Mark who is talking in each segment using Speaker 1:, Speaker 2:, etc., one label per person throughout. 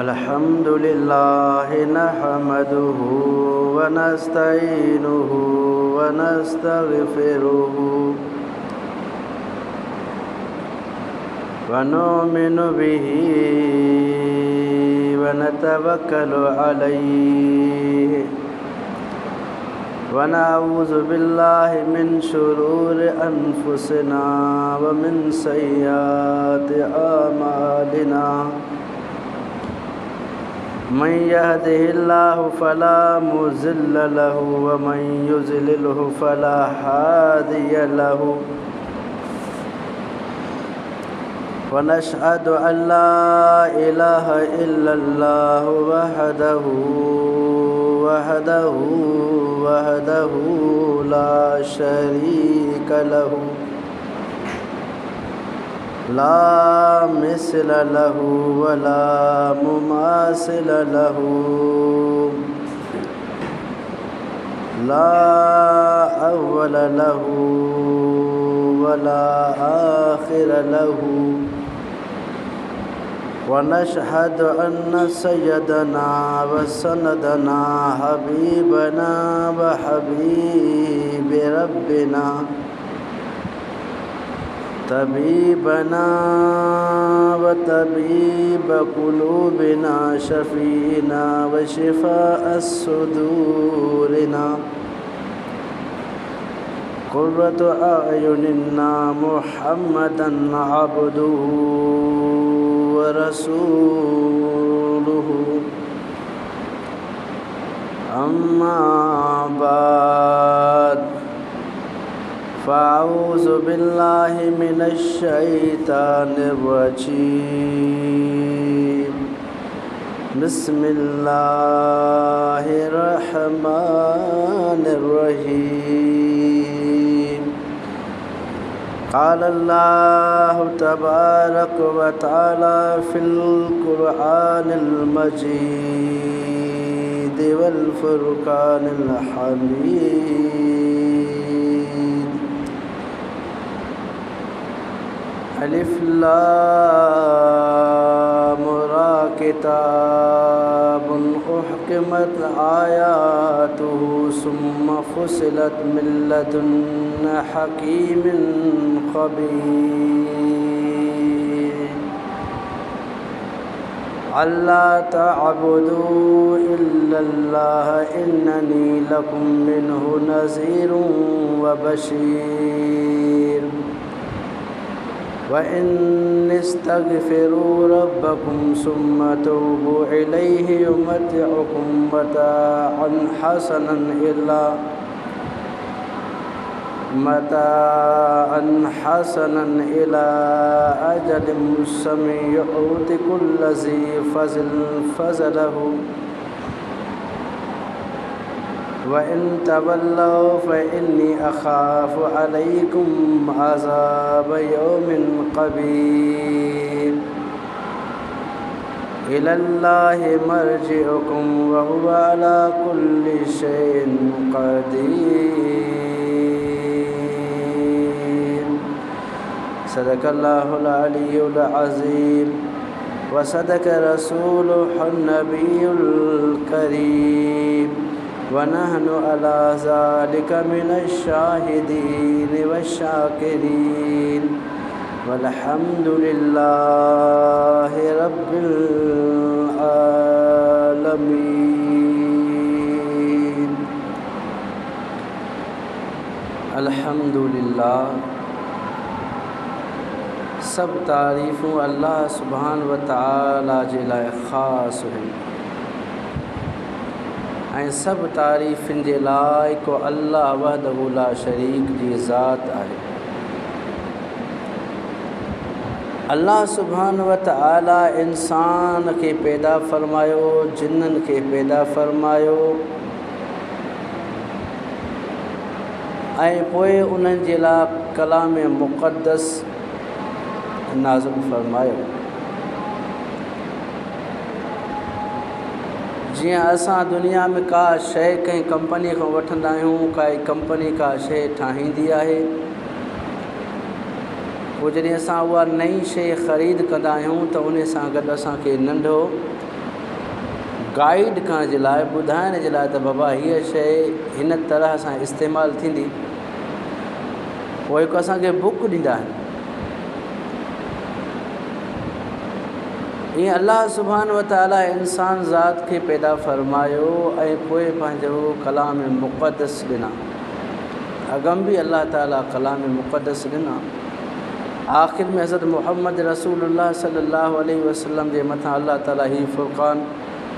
Speaker 1: अल्हम्दुलिल्लाह नहमदुहु व नस्तईनुहु व नस्तगफिरुहु व नुमिनु बिही व नतवक्कलु अलैहि व नऊज़ु बिल्लाहि मिन शुरूरि अनफुसिना व मिन सय्यिआति अमालिना मन यहदिहिल्लाहु फला मुज़िल्ल लहु व मन युज़लिलहु फला हादिय लहु व नशहदु अल्ला इलाहा इल्लल्लाहु वहदहु ला शरीक लहु ला मिस्ल लहु वला मुमासिल लहु ला अव्वल लहु वला आखिर लहु व नशहदु अन्न सय्यदना व सनदना हबीबना व हबीब रब्बिना तबीबना व तबीब कुलूबिना शफीना व शिफा सुदूरिना कुर्रतु अयुनिना मुहम्मदन अब्दुहु व रसूलुहु अम्मा बाद फ़अऊज़ु बिल्लाहि मिनश शैतानिर रजीम बिस्मिल्लाहिर रहमानिर रहीम क़ाल अल्लाहु तबारक व तआला फ़िल क़ुरआनिल मजीद वल फ़ुरक़ानिल हमीद अलिफ लाम रा किताबुन उहकिमत आयातुहु सुम्मा फुसिलत मिन लदुन्न हकीमिन खबीर अल्ला तअबुदू इल्लल्लाह इन्ननी लकुम मिन्हु नज़ीरुन व बशीर व इन्निस्तगफिरू रब्बकुम सुम्मा तूबू इलैहि युमत्तिउकुम मताअन हसनन इला अजलिन मुस्सम्मा यु'ति कुल्ला ज़ी फ़ज़लिन फ़ज़लहु व इन तवल्लौ फ़इन्नी अख़ाफ़ु अलैकुम अज़ाब यौमिन क़बीर इलल्लाहि मर्जिउकुम व हुवा अला कुल्लि शैइन क़दीर सदक़ल्लाहुल अलियुल अज़ीम व सदक़ रसूलुहुन नबियुल करीम व नहनु अला ज़ालिका मिनश शाहिदीन वश्शाकिरीन वल्हम्दुलिल्लाहि रब्बिल आलमीन। अल्हम्दुलिल्लाह, सब तारीफ़ूं अल्लाह सुब्हान व तआला जे लाइ ख़ास हुई ऐं सब तारीफ़ुनि जे लाइक़ु अल्लाह वहदहु ला शरीक जी ज़ात आहे। अल्लाह सुब्हान व तआला इंसान के पैदा फ़रमायो, जिन्ननि खे पैदा फ़रमायो ऐं पोइ उन्हनि जे लाइ कलाम मुक़द्दस नाज़िल फ़रमायो। जियां असां दुनिया में का शइ कंहिं कंपनी खां वठंदा आहियूं, काई कंपनी का शइ ठाहींदी आहे, पोइ जॾहिं असां उहा नई शइ ख़रीद कंदा आहियूं त उन सां गॾु असांखे नंढो गाइड करण जे लाइ, ॿुधाइण जे लाइ त बाबा हीअ शइ हिन तरह सां इस्तेमालु थींदी, पोइ हिकु असांखे बुक ॾींदा आहिनि। ईअं अल्लाह सुब्हानहु व तआला इंसान ज़ात खे पैदा फ़रमायो ऐं पोइ पंहिंजो कलाम मुक़दस ॾिना। अगम बि अल्लाह ताला कलाम मुक़दस ॾिना। आख़िर में हज़रत मुहम्मद रसूलुल्लाह सल्लल्लाहु अलैहि वसल्लम जे मथां अल्लाह ताला ही फ़ुरक़ान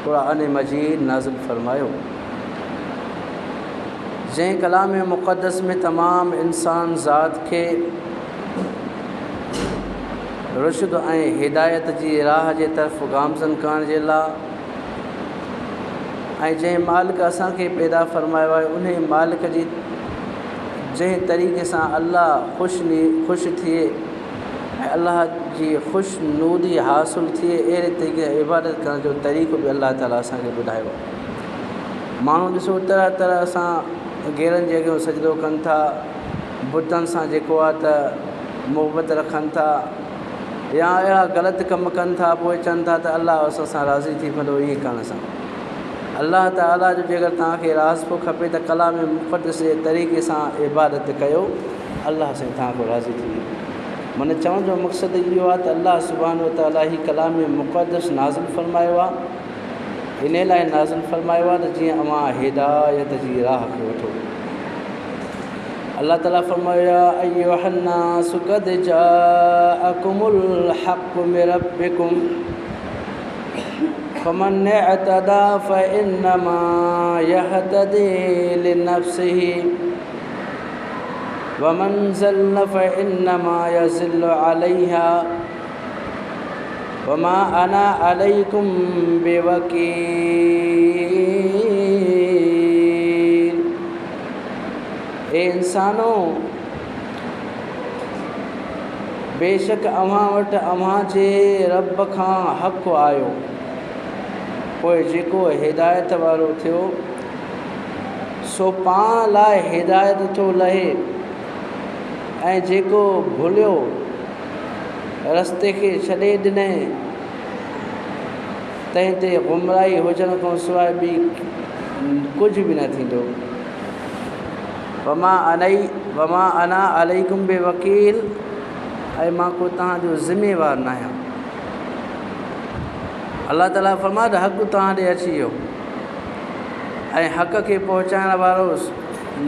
Speaker 1: क़ुरान मजीद नाज़िल फ़रमायो, जंहिं कलाम मुक़दस में तमामु इंसान ज़ात खे रुशद ऐं हिदायत जी राह जे तरफ़ गामज़न करण जे लाइ ऐं जंहिं मालिक असांखे पैदा फ़रमायो आहे उन मालिक जी जंहिं तरीक़े सां अल्लाह ख़ुशि थिए ऐं अल्लाह जी ख़ुशनूदी हासिलु थिए, अहिड़े तरीक़े सां इबादत करण जो तरीक़ो बि अल्लाह ताला असांखे ॿुधायो आहे। माण्हू ॾिसो तरह तरह सां गेरनि जे अॻियां सजदो कनि था, बुतनि सां जेको आहे त मोहबत रखनि था, या अहिड़ा ग़लति कम कनि था, पोइ चवनि था त अल्लाह असां सां राज़ी थी पवंदो। ईअं करण सां अल्लाह ताला जो जेकर तव्हांखे राज़ खपे त कलाम मुक़दस जे तरीक़े सां इबादत कयो, अल्लाह सां तव्हांखो राज़ी थी वेंदो। माना चवण जो मक़सदु इहो आहे त अल्लाह सुब्हानहु व तआला ही कलाम मुक़दस नाज़िल फ़रमायो आहे, इन लाइ नाज़िल फ़रमायो आहे त जीअं अवां हिदायत जी राह खे वठो। अल्लाह ताला फ़रमायो या अय्युहन्नासु क़द जाअकुमुल हक़्क़ु मिर रब्बिकुम फमन इअतदा फइन्नमा यहतदी लिनफ्सिही वमन ज़ल्ल फइन्नमा यज़िल्लु अलैहा वमा अना अलैकुम बिवकील। ए इंसानो, बेशक अव्हां वटि अव्हां जे रब खां हक़ आयो, पोइ जेको हिदायत वारो थियो सो पाण लाइ हिदायत थो लहे, ऐं जेको भुलियो रस्ते खे छॾे ॾिनई तंहिं ते गुमराही हुजण खां सवाइ ॿी कुझु बि न थींदो। वमा अना अलैकुम बिवकील, ऐं मां को तव्हांजो ज़िम्मेवार न आहियां। अल्लाह ताला फ़रमाए त हक़ तव्हां ॾे अची वियो ऐं हक़ खे पहुचाइण वारो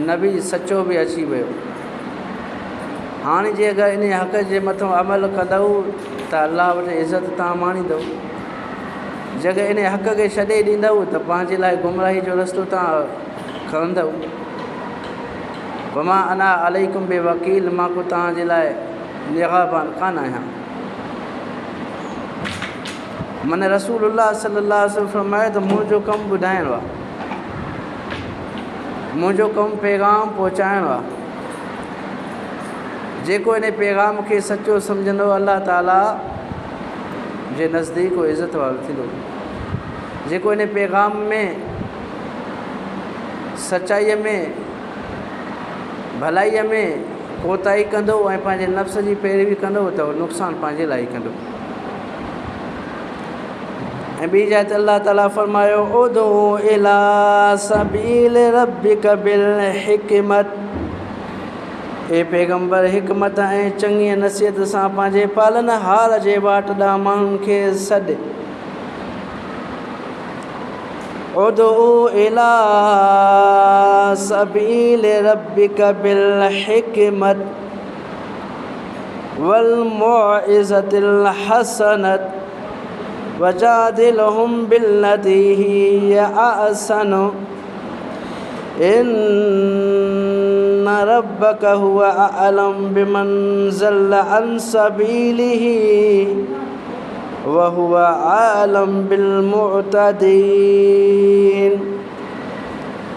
Speaker 1: नबी सचो बि अची वियो। हाणे जे अगरि इन हक़ जे मथां अमल कंदव त अल्लाह वटि इज़त तव्हां माणींदव, जॾहिं इन हक़ खे छॾे ॾींदव त पंहिंजे लाइ गुमराही जो रस्तो तव्हां खणंदव। वमा अना अलैकुम बिवकील, मां को तव्हांजे लाइ निगाहबान कान आहियां। माना रसूलुल्लाह सल्लल्लाहु अलैहि वसल्लम फ़रमाए त मुंहिंजो कमु ॿुधाइणो आहे, मुंहिंजो कमु पैगाम पहुचाइणो आहे। जेको इन पैगाम खे सचो सम्झंदो अल्लाह ताला जे नज़दीक को इज़त वारो थींदो। जेको इन पैगाम में सचाईअ में भलाईअ में कोताही कंदो ऐं पंहिंजे नफ़्स जी पैरवी कंदो त नुक़सानु पंहिंजे लाइ कंदो। ऐं ॿी जाइ ते अल्लाह ताला फ़रमायो उदू इला सबील रब्बिक बिल हिकमत, ए पैगंबर हिकमत ऐं चङी नसीहत सां पंहिंजे पालनहार जे वाट ॾांहुं माण्हुनि खे सॾु। उदू इला सबील रब्बिक बिल हिकमत वल मौइज़तिल हसनत वजादिलहुम बिल्लती हिय अहसन इन्न रब्बक हुवा अअलम बिमन ज़ल्ल अन सबीलिही व हुवा अअलम बिल मुअतदीन।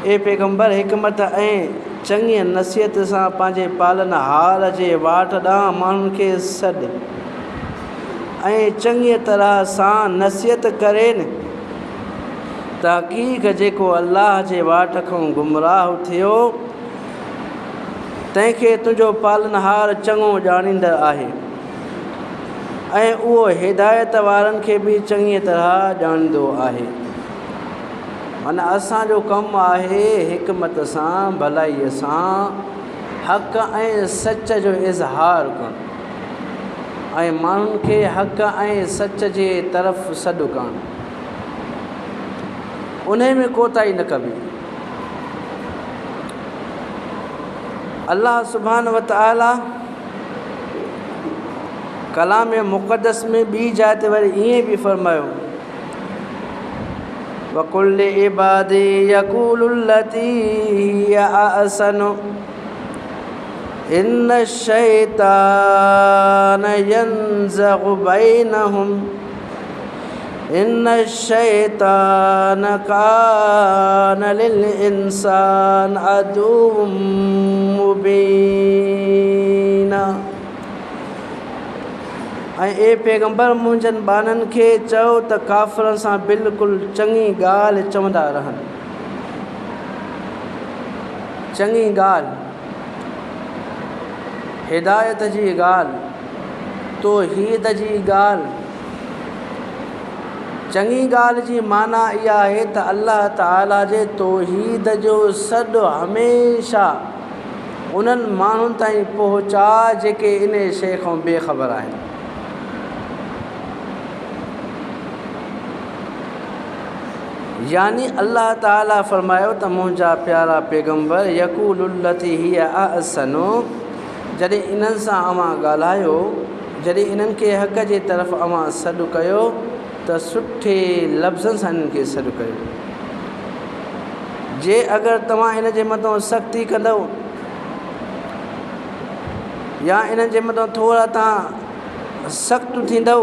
Speaker 1: ए पैगंबर हिकमत ऐं चङी नसीहत सां पंहिंजे पालनहार जे वाट ॾांहुं माण्हुनि खे सॾु ऐं चङीअ तरह सां नसीहत करे तहक़ीक़ जेको अल्लाह जे वाट खां गुमराह थियो तंहिंखे तुंहिंजो पालनहार चङो ॼाणींदड़ आहे ऐं उहो हिदायत वारनि खे बि चङी तरह ॼाणींदो आहे। माना असांजो कमु आहे हिकमत सां भलाईअ सां हक़ ऐं सच जो इज़हार करणु ऐं माण्हुनि खे हक़ ऐं सच जे तरफ़ सॾु करणु, उन में कोताही न कबी। अल्लाह सुब्हानहु व तआला कलाम मुक़द्दस में ॿी जाइ ते वरी ईअं बि फरमायो, वकुल इबादी यक़ूलु लती हिय अहसनु इन्न शैतान यंज़ग़ु बैनहुम इन्न शैतान कान लिल इंसान अदुव्वम मुबीना। ऐं ए पैगंबर मुंहिंजनि बाननि खे चओ त काफ़िरनि सां बिल्कुलु चङी ॻाल्हि चवंदा रहनि। चङी ॻाल्हि, हिदायत जी ॻाल्हि, तौहीद जी ॻाल्हि। चङी ॻाल्हि जी माना इहा आहे त अल्लाह ताला जे तौहीद जो सॾु हमेशह उन्हनि माण्हुनि ताईं पहुचा जेके इन शइ खां बेख़बर आहिनि। यानी अल्लाह ताला फरमायो त मुंहिंजा प्यारा पैगंबर यक़ूलु लती हिय अहसनु, जॾहिं इन्हनि सां अवां ॻाल्हायो, जॾहिं इन्हनि खे हक़ जे तरफ़ अवां सॾु कयो त सुठे लफ़्ज़नि सां इन्हनि खे सॾु कयो। जे अगरि तव्हां इन जे मथां सख़्ती कंदव या इन्हनि जे मथां थोरा तव्हां सख़्तु थींदव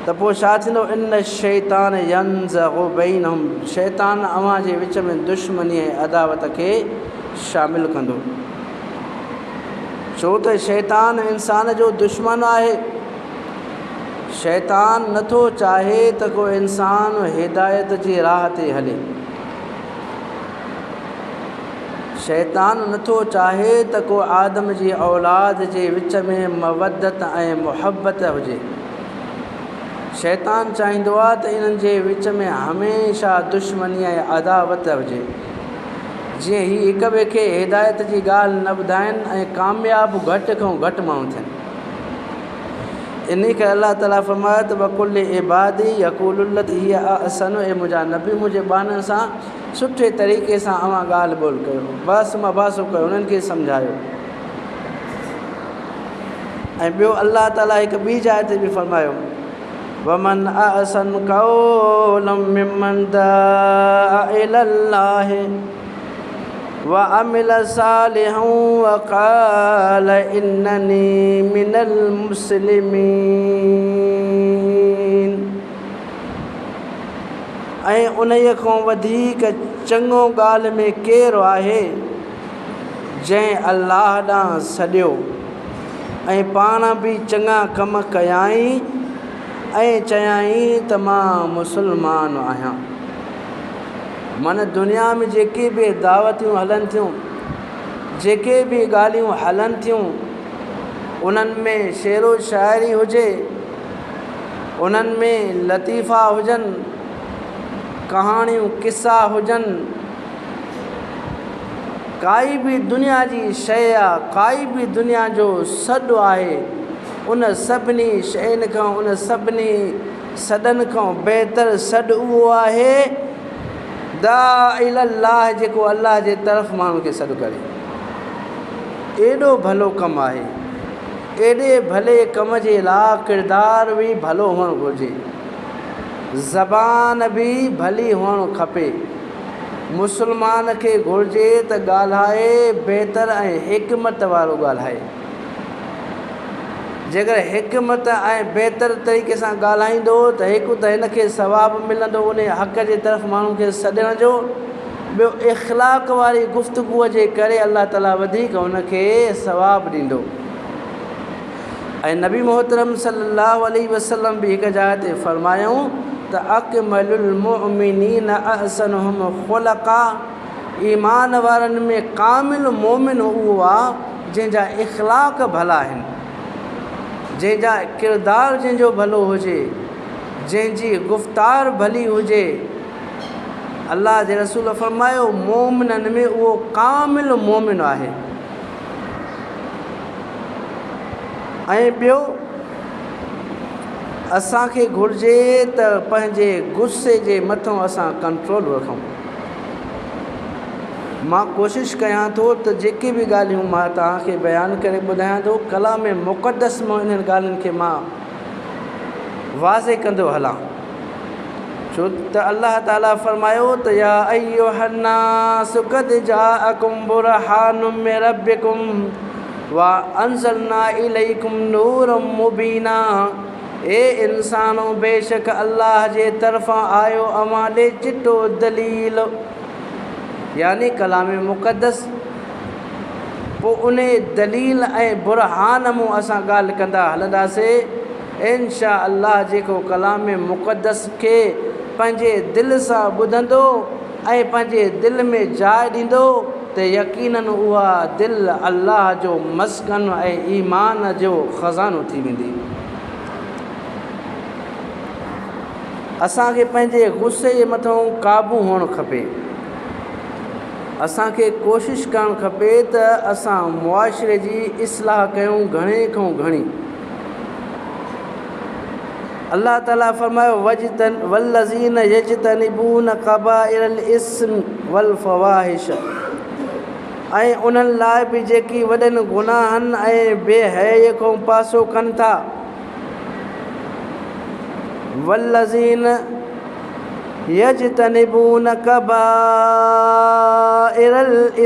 Speaker 1: त पोइ छा थींदो, इन शैतान यंज़ग़ु बैनहुम, शैतान अव्हां जे विच में दुश्मनी ऐं अदावत खे शामिलु कंदो। छो त शैतान इंसान जो दुश्मन आहे। शैतान नथो चाहे त को इंसान हिदायत जी राह ते हले। शैतान नथो चाहे त को आदम जी औलाद जे विच में मवदत ऐं मुहबत हुजे। शैतान चाहींदो आहे त इन्हनि जे विच में हमेशह दुश्मनी ऐं अदावत हुजे, जीअं ही हिक ॿिए खे हिदायत जी ॻाल्हि न ॿुधाइनि ऐं कामयाबु घटि खां घटि माण्हू थियनि। इन करे अल्लाह ताला फरमायो त वकुल इबादी यक़ूलु लती हिय अहसनु, ए मुंहिंजा नबी मुंहिंजे बाननि सां सुठे तरीक़े सां अवां ॻाल्हि ॿोल कयो, बस मबासो कयो, उन्हनि खे सम्झायो। ऐं ॿियो अल्लाह ताला हिकु ॿी जाइ ते बि फरमायो, वमन अहसनु क़ौलन मिम्मन दाअ इलल्लाहि व अमिल सालिहन व क़ाल इन्ननी मिनल मुस्लिमीन। ऐं उन्हीअ खां वधीक चङो ॻाल्हि में केरु आहे जंहिं अल्लाह ॾांहुं सॾियो ऐं पाण बि चङा कम कयाई ऐं चयाई त मां मुस्लमान आहियां। मन दुनिया में जेके बि दावतियूं हलनि थियूं, जेके बि ॻाल्हियूं हलनि थियूं, उन्हनि में शेरो शाइरी हुजे, उन्हनि में लतीफ़ा हुजनि, कहाणियूं किस्सा हुजनि, काई बि दुनिया जी शइ आहे, काई बि दुनिया जो सॾु आहे, उन सभिनी शयुनि खां, उन सभिनी सॾनि खां बहितर सॾु उहो आहे दा इलल्लाह, जेको अल्लाह जे तरफ़ माण्हू खे सॾु करे। एॾो भलो कमु आहे। एॾे भले कम जे लाइ किरदारु बि भलो हुअणु घुरिजे, ज़बान बि भली हुअणु खपे। मुस्लमान खे घुरिजे त ॻाल्हाए बहितर ऐं हिकमत वारो ॻाल्हाए। जेकर हिकमत ऐं बहितर तरीक़े सां ॻाल्हाईंदो त हिकु त हिनखे सवाबु मिलंदो उन हक़ जे तरफ़ माण्हू खे सॾण जो, ॿियो इख़लाक़ वारी गुफ़्तगूअ जे करे अल्लाह ताला वधीक हुनखे सवाबु ॾींदो। ऐं नबी मोहतरम सल्लल्लाहु अलैहि वसल्लम बि हिकु जाइ ते फ़रमायूं त अकमलुल मुमिनीन अहसनुहुम खुलक़ा। ईमान वारनि में कामिल मोमिन उहो आहे जंहिंजा इख़लाक़ भला आहिनि, जंहिंजा किरदारु जंहिंजो भलो हुजे, जंहिंजी गुफ़्तार भली हुजे। अल्लाह जे रसूल फ़रमायो मोमिननि में उहो कामिल मोमिन आहे। ऐं ॿियो असांखे घुरिजे त पंहिंजे गुस्से जे मथां असां कंट्रोल रखूं। मां कोशिशि कयां थो त जेके बि ॻाल्हियूं मां तव्हांखे बयानु करे ॿुधायां थो, कलाम मुक़द्दस मां इन्हनि ॻाल्हियुनि खे मां वाज़े कंदो हलां। छो त अल्लाह ताला फ़रमायो त या अय्युहन्नास क़द जाअकुम बुरहानुम मिन रब्बिकुम व अंज़लना इलैकुम नूरम मुबीना। ए इंसानो, बेशक अल्लाह जे तरफ़ां आयो अवां ॾे चिटो दलील, यानी कलाम मुक़द्दस। पोइ उन दलील ऐं बुरहान मूं असां ॻाल्हि कंदा हलंदासीं। इंशा अल्लाह जेको कलाम मुक़द्दस खे पंहिंजे दिलि सां ॿुधंदो ऐं पंहिंजे दिलि में जाइ ॾींदो त यकीनन उहा दिलि अल्लाह जो मस्कन ऐं ईमान जो ख़ज़ानो थी वेंदी। असांखे पंहिंजे गुस्से जे मथां क़ाबू हुअणु खपे। असांखे कोशिशि करणु खपे त असां मुआशिरे जी इस्लाह कयूं घणे खां घणी। अल्लाह ताला फ़रमायो वल्लज़ीन यजतनिबून कबाइरल इस्म वल फ़वाहिश। ऐं उन्हनि लाइ बि जेकी वॾनि गुनाहनि ऐं बेहयाईअ खां पासो कनि था। वल्लज़ीन यजतनिबून कबाइरल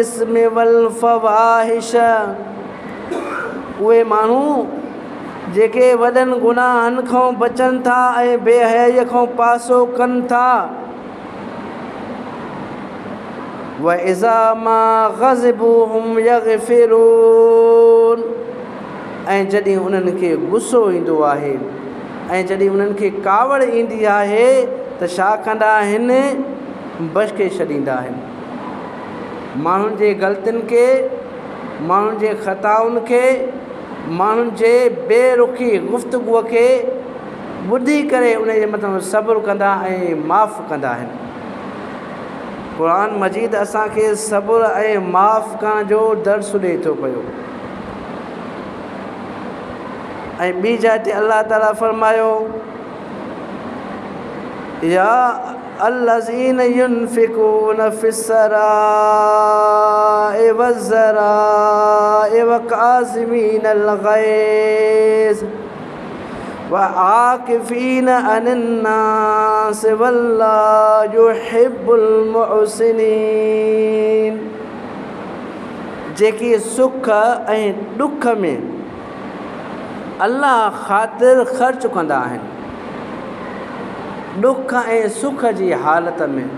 Speaker 1: इस्म वल फ़वाहिश। उहे माण्हू जेके वॾनि गुनाहनि खां बचनि था ऐं बेहयाईअ खां पासो कनि था। व इज़ा मा ग़ज़िबू हुम यग़फ़िरून। ऐं जॾहिं उन्हनि खे गुस्सो ईंदो आहे ऐं जॾहिं उन्हनि खे कावड़ ईंदी आहे त छा कंदा आहिनि, बख़्शे छॾींदा आहिनि। माण्हुनि जे ग़लतियुनि खे, माण्हुनि जे ख़ताउनि खे, माण्हुनि जे बेरुखी गुफ़्तगूअ खे ॿुधी करे उन जे मथां सब्र कंदा ऐं माफ़ु कंदा आहिनि। क़ुरान मजीद असांखे सब्र ऐं माफ़ु करण जो दर्स ॾिए थो पियो। ऐं ॿी जाइ ते अल्लाह ताला फ़रमायो या अल्लज़ीन युनफ़िक़ून फ़िस्सराए वज़्ज़राए वकाज़िमीनल ग़ैज़ व आकिफ़ीन अनिन्नास वल्लाहु युहिब्बुल मुहसिनीन। जेकी सुख ऐं ॾुख में अल्लाह ख़ातिर ख़र्च कंदा आहिनि। ॾुख ऐं सुख जी हालत में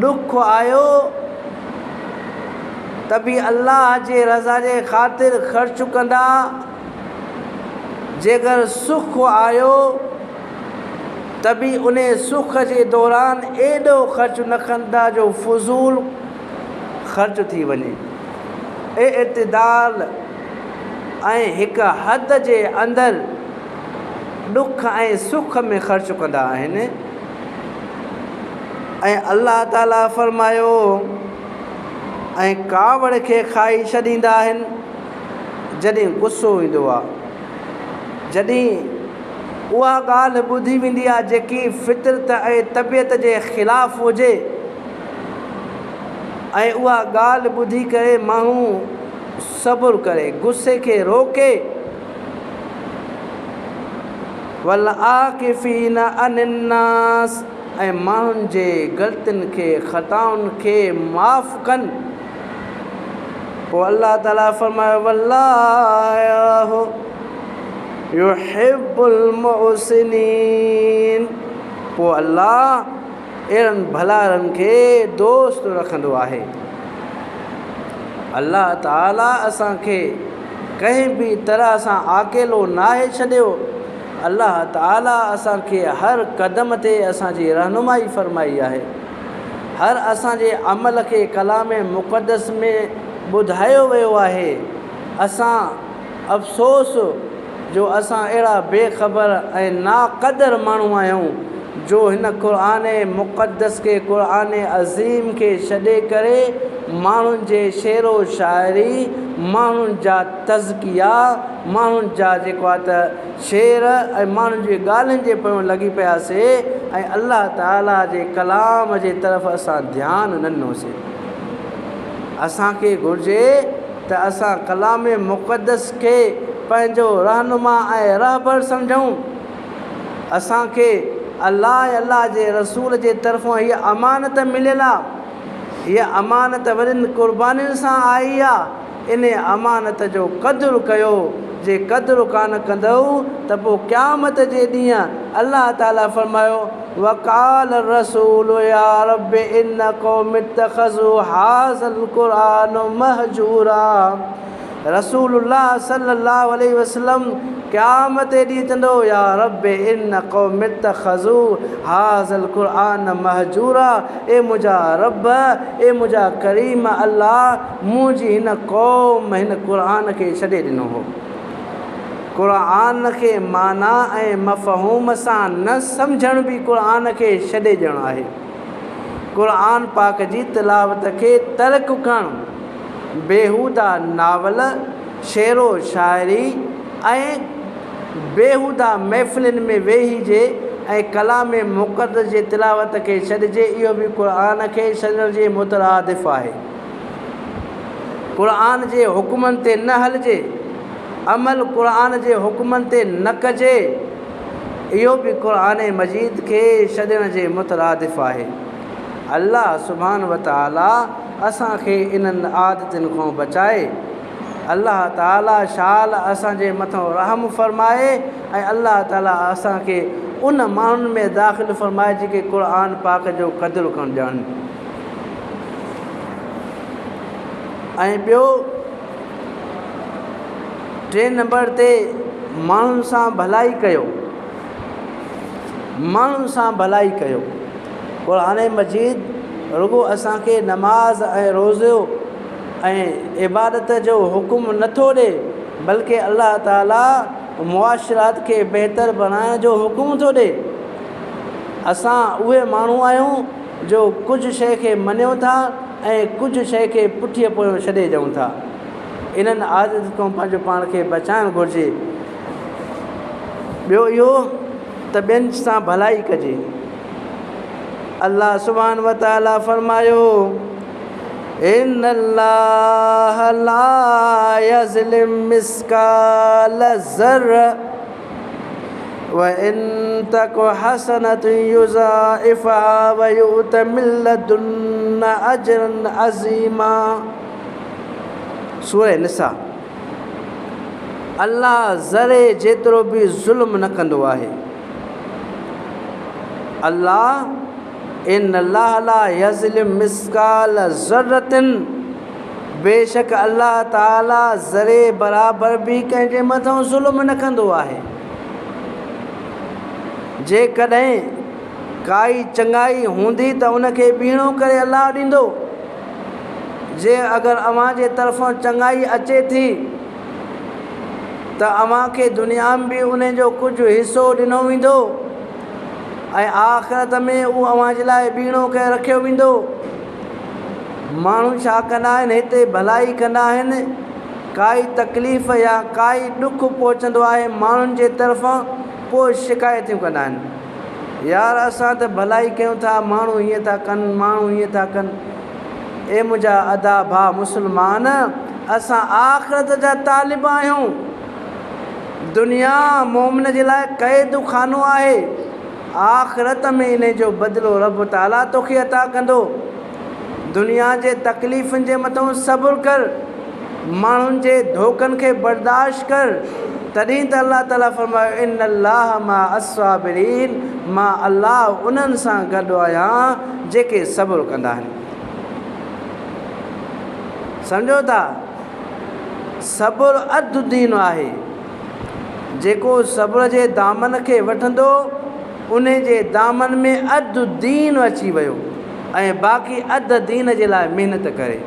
Speaker 1: ॾुख आयो त बि अल्लाह जे रज़ा जे ख़ातिर ख़र्च कंदा। जेकर सुख आयो त बि उन सुख जे दौरान एॾो ख़र्च न कंदा जो फज़ूल ख़र्च थी वञे। इत्तिदाल ऐं हिकु हद जे अंदरि ॾुख ऐं सुख में ख़र्च कंदा आहिनि। ऐं अल्लाह ताला फ़रमायो ऐं कावड़ खे खाई छॾींदा आहिनि जॾहिं गुस्सो ईंदो आहे। जॾहिं उहा ॻाल्हि ॿुधी वेंदी आहे जेकी फितरत ऐं तबियत जे ख़िलाफ़ु हुजे ऐं उहा ॻाल्हि ॿुधी करे माण्हू सब्र करे, गुस्से खे रोके। वल आकिफ़ीन अनिन्नास। ऐं माण्हुनि जे ग़लतियुनि खे, ख़ताउनि खे माफ़ु कनि। पोइ अल्लाह ताला फ़रमायो वल्लाहु युहिब्बुल मुहसिनीन। पोइ अल्लाह अहिड़नि भलारनि खे दोस्त रखंदो आहे। अल्लाह ताला असांखे कंहिं बि तरह सां अकेलो नाहे छॾियो अल्लाह ताला असांखे हर क़दम ते असांजी रहनुमाई फ़रमाई आहे। हर असांजे अमल खे कलाम मुक़दस में ॿुधायो वियो आहे। असां अफ़सोस जो असां अहिड़ा बेख़बर ऐं नाक़दर माण्हू आहियूं जो हिन क़ुरान मुक़दस खे क़ुरान अज़ीम खे छॾे करे माण्हुनि जे शेरो शाइरी, माण्हुनि जा तज़किया, माण्हुनि जा जेको आहे त शेर ऐं माण्हुनि जी ॻाल्हियुनि जे पियो लॻी पियासीं ऐं अल्लाह ताला जे कलाम जे तरफ़ असां ध्यानु न ॾिनोसीं। असांखे घुरिजे त असां कलाम मुक़दस खे पंहिंजो रहनुमा ऐं रहबर सम्झूं। असांखे अल्लाह जे रसूल जे तरफ़ां हीअ अमानत मिलियल आहे। हीअ अमानत वॾियुनि क़ुर्बानियुनि सां आई आहे। इन अमानत जो क़दुरु कयो। जे क़दुरु कान कंदव त पोइ क़यामत जे ॾींहुं अल्लाह ताला फ़रमायो वक़ाल रसूल या रब इन क़ौम इत्तख़ज़ू हाज़ल क़ुरान महजूरा। रसूलुल्लाह सल्लल्लाहु अलैहि वसल्लम क़यामत ॾींहुं चवंदो या रब इन क़ौम इत्तख़ज़ू हाज़ल क़ुरान महजूरा। ए मुंहिंजा रब, ए मुंहिंजा करीम अल्लाह, मुंहिंजी हिन क़ौम हिन क़ुरान खे छॾे ॾिनो हो। क़ुरान खे माना ऐं मफ़हूम सां न सम्झण बि क़ुरान खे छॾे ॾियणु आहे। क़ुरान पाक जी तिलावत खे तर्क करणु, बेहूदा नावल, शेरो शाइरी ऐं बेहूदा महफ़िलुनि में वेहिजे ऐं कलाम मुक़दस जे तिलावत खे छॾिजे, इहो बि क़ुरान खे छॾण जे मुतरादिफ़ आहे। क़ुरान जे हुकुमनि ते न हलिजे, अमल क़ुरान जे हुकुमनि ते न कजे, इहो बि क़ुरान मजीद खे छॾण जे मुतरादिफ़ आहे। अल्लाह सुभान व तआला असांखे इन्हनि आदतुनि खां बचाए। अल्लाह ताला शाल असांजे मथां रहम फ़रमाए ऐं अल्लाह ताला असांखे उन माण्हुनि में दाख़िल फ़रमाए जेके क़ुरान पाक जो क़दुरु करणु ॼाणनि। ऐं ॿियो, 3 नंबर ते माण्हुनि सां भलाई कयो। माण्हुनि सां भलाई कयो। क़ुरान मजीद रुगो असांखे नमाज़ ऐं रोज़ो ऐं इबादत जो हुकुम नथो ॾिए, बल्कि अल्लाह ताला मुआशरात खे बहितर बणाइण जो हुकुम थो ॾिए। असां उहे माण्हू आहियूं जो कुझु शइ खे मञूं था ऐं कुझु शइ खे पुठीअ पोयों छॾे ॾियूं था। इन्हनि आदत खां पंहिंजो पाण खे बचाइणु घुरिजे। ॿियो इहो त ॿियनि सां भलाई कजे। अल्लाह सुभान व तआला फ़रमायो इन्नल्लाह ला यज़लिम मिस्काल ज़र्र व इन तक हसनतुन युज़ाइफ़हा व युत मिन लदुन्ना अजरन अज़ीमा। सूरह निसा। अल्लाह ज़रे जेतिरो बि ज़ुल्म न कंदो आहे। अल्लाह इन्नल्लाह ला यज़लिम मिस्काल ज़र्रतिन, बेशक अल्लाह ताला ज़रे बराबर बि कंहिंजे मथां ज़ुल्म न कंदो आहे। जेकॾहिं काई चङाई हूंदी त उनखे बीणो करे अल्लाह ॾींदो। जे अगरि अव्हां जे तरफ़ां चङाई अचे थी त अव्हां खे दुनिया में बि उन जो कुझु हिसो ॾिनो वेंदो ऐं आख़िरत में उहो अव्हां जे लाइ बीणो करे रखियो वेंदो। माण्हू छा कंदा आहिनि, हिते भलाई कंदा आहिनि, काई तकलीफ़ या काई ॾुख पहुचंदो आहे माण्हुनि जे तरफ़ां, पोइ शिकायतूं कंदा आहिनि, यार असां त भलाई कयूं था, माण्हू हीअं था कनि, माण्हू हीअं था कनि। ए मुंहिंजा अदा भाउ मुस्लमान, असां आख़िरत जा तालिब आहियूं। दुनिया मोमिन जे लाइ क़ैद खानो आहे। आख़िरत में इन जो बदिलो रब ताला तोखे अता कंदो। दुनिया जे तकलीफ़ुनि जे मथां सब्र कर, माण्हुनि जे धोखनि खे बर्दाश्त कर, तॾहिं त अल्लाह ताला फ़रमायो इन्नल्लाह मा अस्साबिरीन, मां अल्लाह उन्हनि सां गॾु आहियां जेके सब्र कंदा आहिनि। सम्झो था, सब्र अधु दीन आहे। जेको सब्र जे दामन खे वठंदो उन जे दामन में अधु दीन अची वियो ऐं बाक़ी अधु दीन जे लाइ महिनत करे।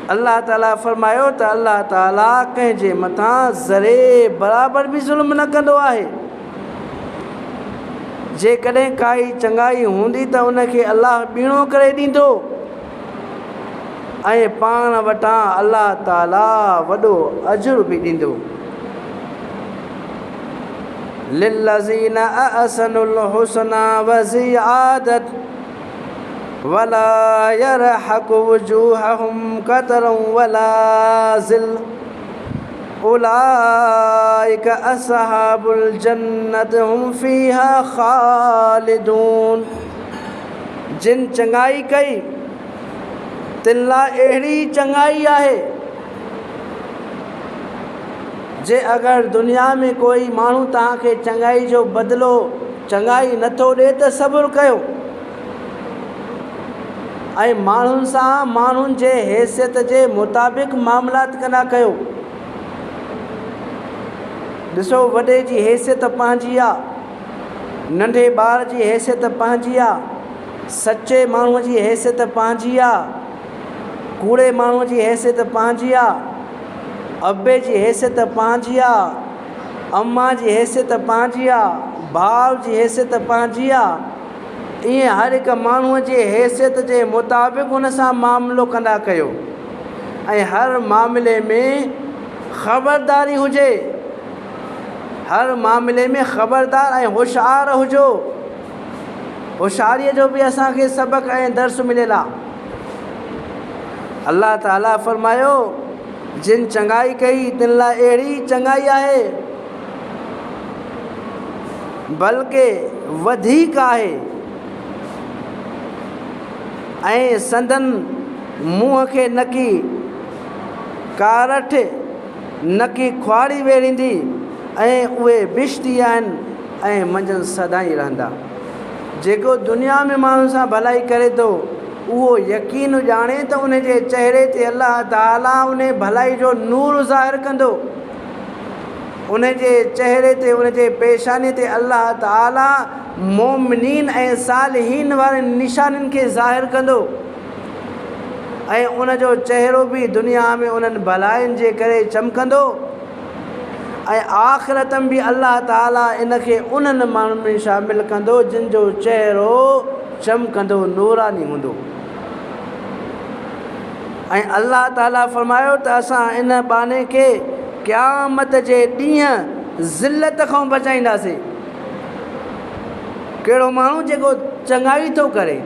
Speaker 1: अल्लाह ताला फरमायो त अल्लाह ताला कंहिंजे मथां ज़रे बराबरि बि ज़ुल्म न कंदो आहे। जेकॾहिं काई चङाई हूंदी त उनखे अल्लाह ॿीणो करे ॾींदो ऐं पाण वटां अल्लाह ताला वॾो अजुर बि ॾींदो। लिल्लज़ीन अहसनुल हुस्ना व ज़ियादत वला यरहक़ु वजूहहुम क़तरun वला ज़िल्ल उलाइका अस्हाबुल जन्नत हुम फ़ीहा ख़ालिदून। जिन चङाई कई तिन लाइ अहिड़ी चङाई आहे। जे अगरि दुनिया में कोई माण्हू तव्हांखे चङाई जो बदिलो चङाई नथो ॾिए त सब्र कयो ऐं माण्हुनि सां माण्हुनि जे हैसियत जे मुताबिक़ मामलात कंदा कयो। ॾिसो, वॾे जी हैसियत पंहिंजी आहे, नंढे ॿार जी हैसियत पंहिंजी आहे, सचे माण्हूअ जी हैसियत पंहिंजी आहे, कूड़े माण्हूअ जी हैसियत पंहिंजी आहे, अबे जी हैसियत पंहिंजी आहे, अम्मा जी हैसियत पंहिंजी आहे, भाउ जी हैसियत पंहिंजी आहे। ईअं हर हिकु माण्हूअ जे हैसियत जे मुताबिक़ हुन सां मामिलो कंदा कयो ऐं हर मामले में ख़बरदारी हुजे, हर मामले में ख़बरदार ऐं होशियारु हुजो। होशियारीअ जो बि असांखे सबक़ ऐं दर्स मिलियल आहे। अल्लाह ताला फरमायो जिन चङाई कई तिन लाइ अहिड़ी चङाई आहे, बल्कि वधीक आहे ऐं संदन मुंहं खे न की कारठ न की खुआड़ी वेड़ींदी ऐं उहे बिश्ती आहिनि ऐं मंझंदि सदाई रहंदा। जेको दुनिया में माण्हुनि सां भलाई करे थो उहो यकीन ॼाणे त उन जे चहिरे ते अल्लाह ताला उन भलाई जो नूर ज़ाहिर कंदो, उन जे चहिरे ते उन जे पेशानी ते अल्लाह ताला मोमिनीन ऐं सालिहीन वारनि निशाननि खे ज़ाहिर कंदो ऐं उन जो चहिरो बि दुनिया में उन्हनि भलाइनि जे करे चमकंदो ऐं आख़िरत में बि अल्लाह ताला इन खे उन्हनि माण्हुनि में शामिलु कंदो जिन जो चहिरो चमकंदो नूरानी हूंदो। ऐं अल्लाह ताला फरमायो त असां इन बाने खे क़यामत जे ॾींहुं ज़िल्लत खां बचाईंदासीं। कहिड़ो माण्हू जेको चङाई थो करे,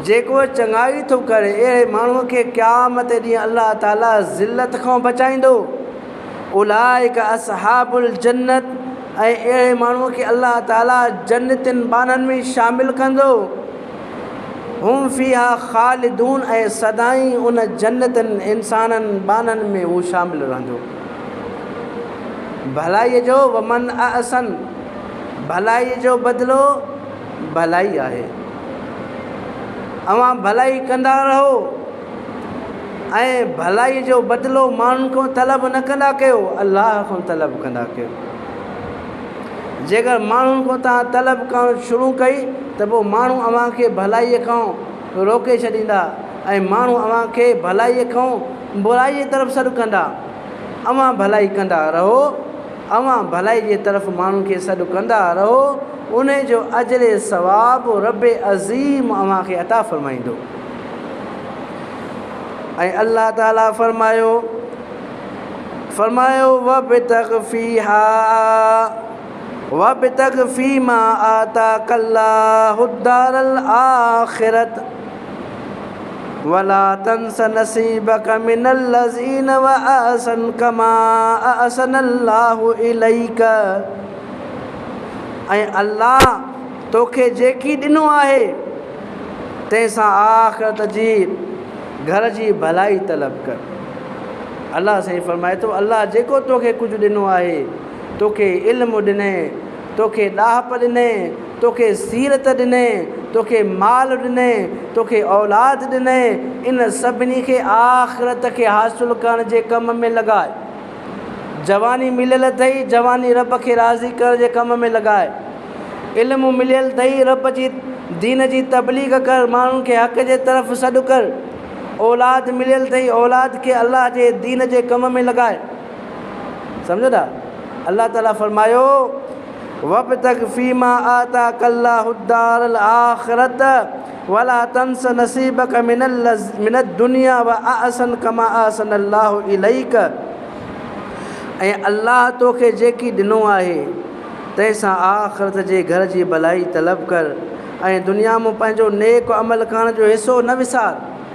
Speaker 1: जेको चङाई थो करे अहिड़े माण्हूअ खे क़यामत ॾींहुं अल्लाह ताला ज़िल्लत खां बचाईंदो। उलाइका असहाबुल जन्नत, ऐं अहिड़े माण्हूअ खे अल्लाह ताला जन्नतिन बाननि में शामिलु कंदो। हुम फ़ीहा ख़ालिदून, ऐं सदाई उन जन्नतनि इंसाननि बाननि में हू शामिलु रहंदो। भलाईअ जो वमन अहसन, भलाई जो बदिलो भलाई आहे। अवां भलाई कंदा रहो ऐं भलाई जो बदिलो माण्हुनि खां तलब न कंदा कयो, अल्लाह खां तलब कंदा कयो। जेकर माण्हुनि खां तव्हां तलब करणु शुरू कई त पोइ माण्हू अव्हां खे भलाईअ खां रोके छॾींदा ऐं माण्हू अव्हां खे भलाईअ खां बुराईअ तरफ़ सॾु कंदा। अव्हां भलाई कंदा रहो, अव्हां भलाई जे तरफ़ माण्हुनि खे सॾु कंदा रहो, उन जो अजर सवाब रब अज़ीम अव्हां खे अता फ़रमाईंदो। ऐं अल्लाह ताला फरमायो वब्तग़ फ़ीहा वब्तग़ फ़ीमा आताकल्लाहु दारल आख़िरत वला तंस नसीबक मिनल लज़ीना व अहसन कमा अहसनल्लाहु इलैक। ऐं अल्लाह तोखे जेकी ॾिनो आहे तंहिंसां आख़िरत जी घर जी भलाई तलब कर। अल्लाह साईं फरमाए थो अल्लाह जेको तोखे कुझु ॾिनो आहे, तोखे इल्मु ॾिने, तोखे ॾाहप ॾिने, तोखे सीरत ॾिने, तोखे माल ॾिने, तोखे औलाद ॾिने, इन सभिनी खे आख़िरत खे हासिलु करण जे कम में लॻाए। जवानी मिलियल अथई, जवानी रब खे राज़ी करण जे कम में लॻाए। इल्मु मिलियल अथई, रब जी दीन जी तबलीग कर, माण्हुनि खे हक़ जे तरफ़ सॾु कर। औलाद मिलियल अथई, औलाद खे अल्लाह जे दीन जे कम में लॻाए। सम्झो था? अल्लाह ताला फरमायो वब्तग़ फ़ीमा आताक अल्लाहु दारल आख़िरत वला तंस नसीबक मिनद दुनिया व अहसन कमा अहसन अल्लाहु इलैक। ऐं अल्लाह तोखे जेकी ॾिनो आहे तंहिंसां आख़िरत जे घर जी भलाई तलब कर ऐं दुनिया में पंहिंजो नेक अमल करण जो हिसो न विसार।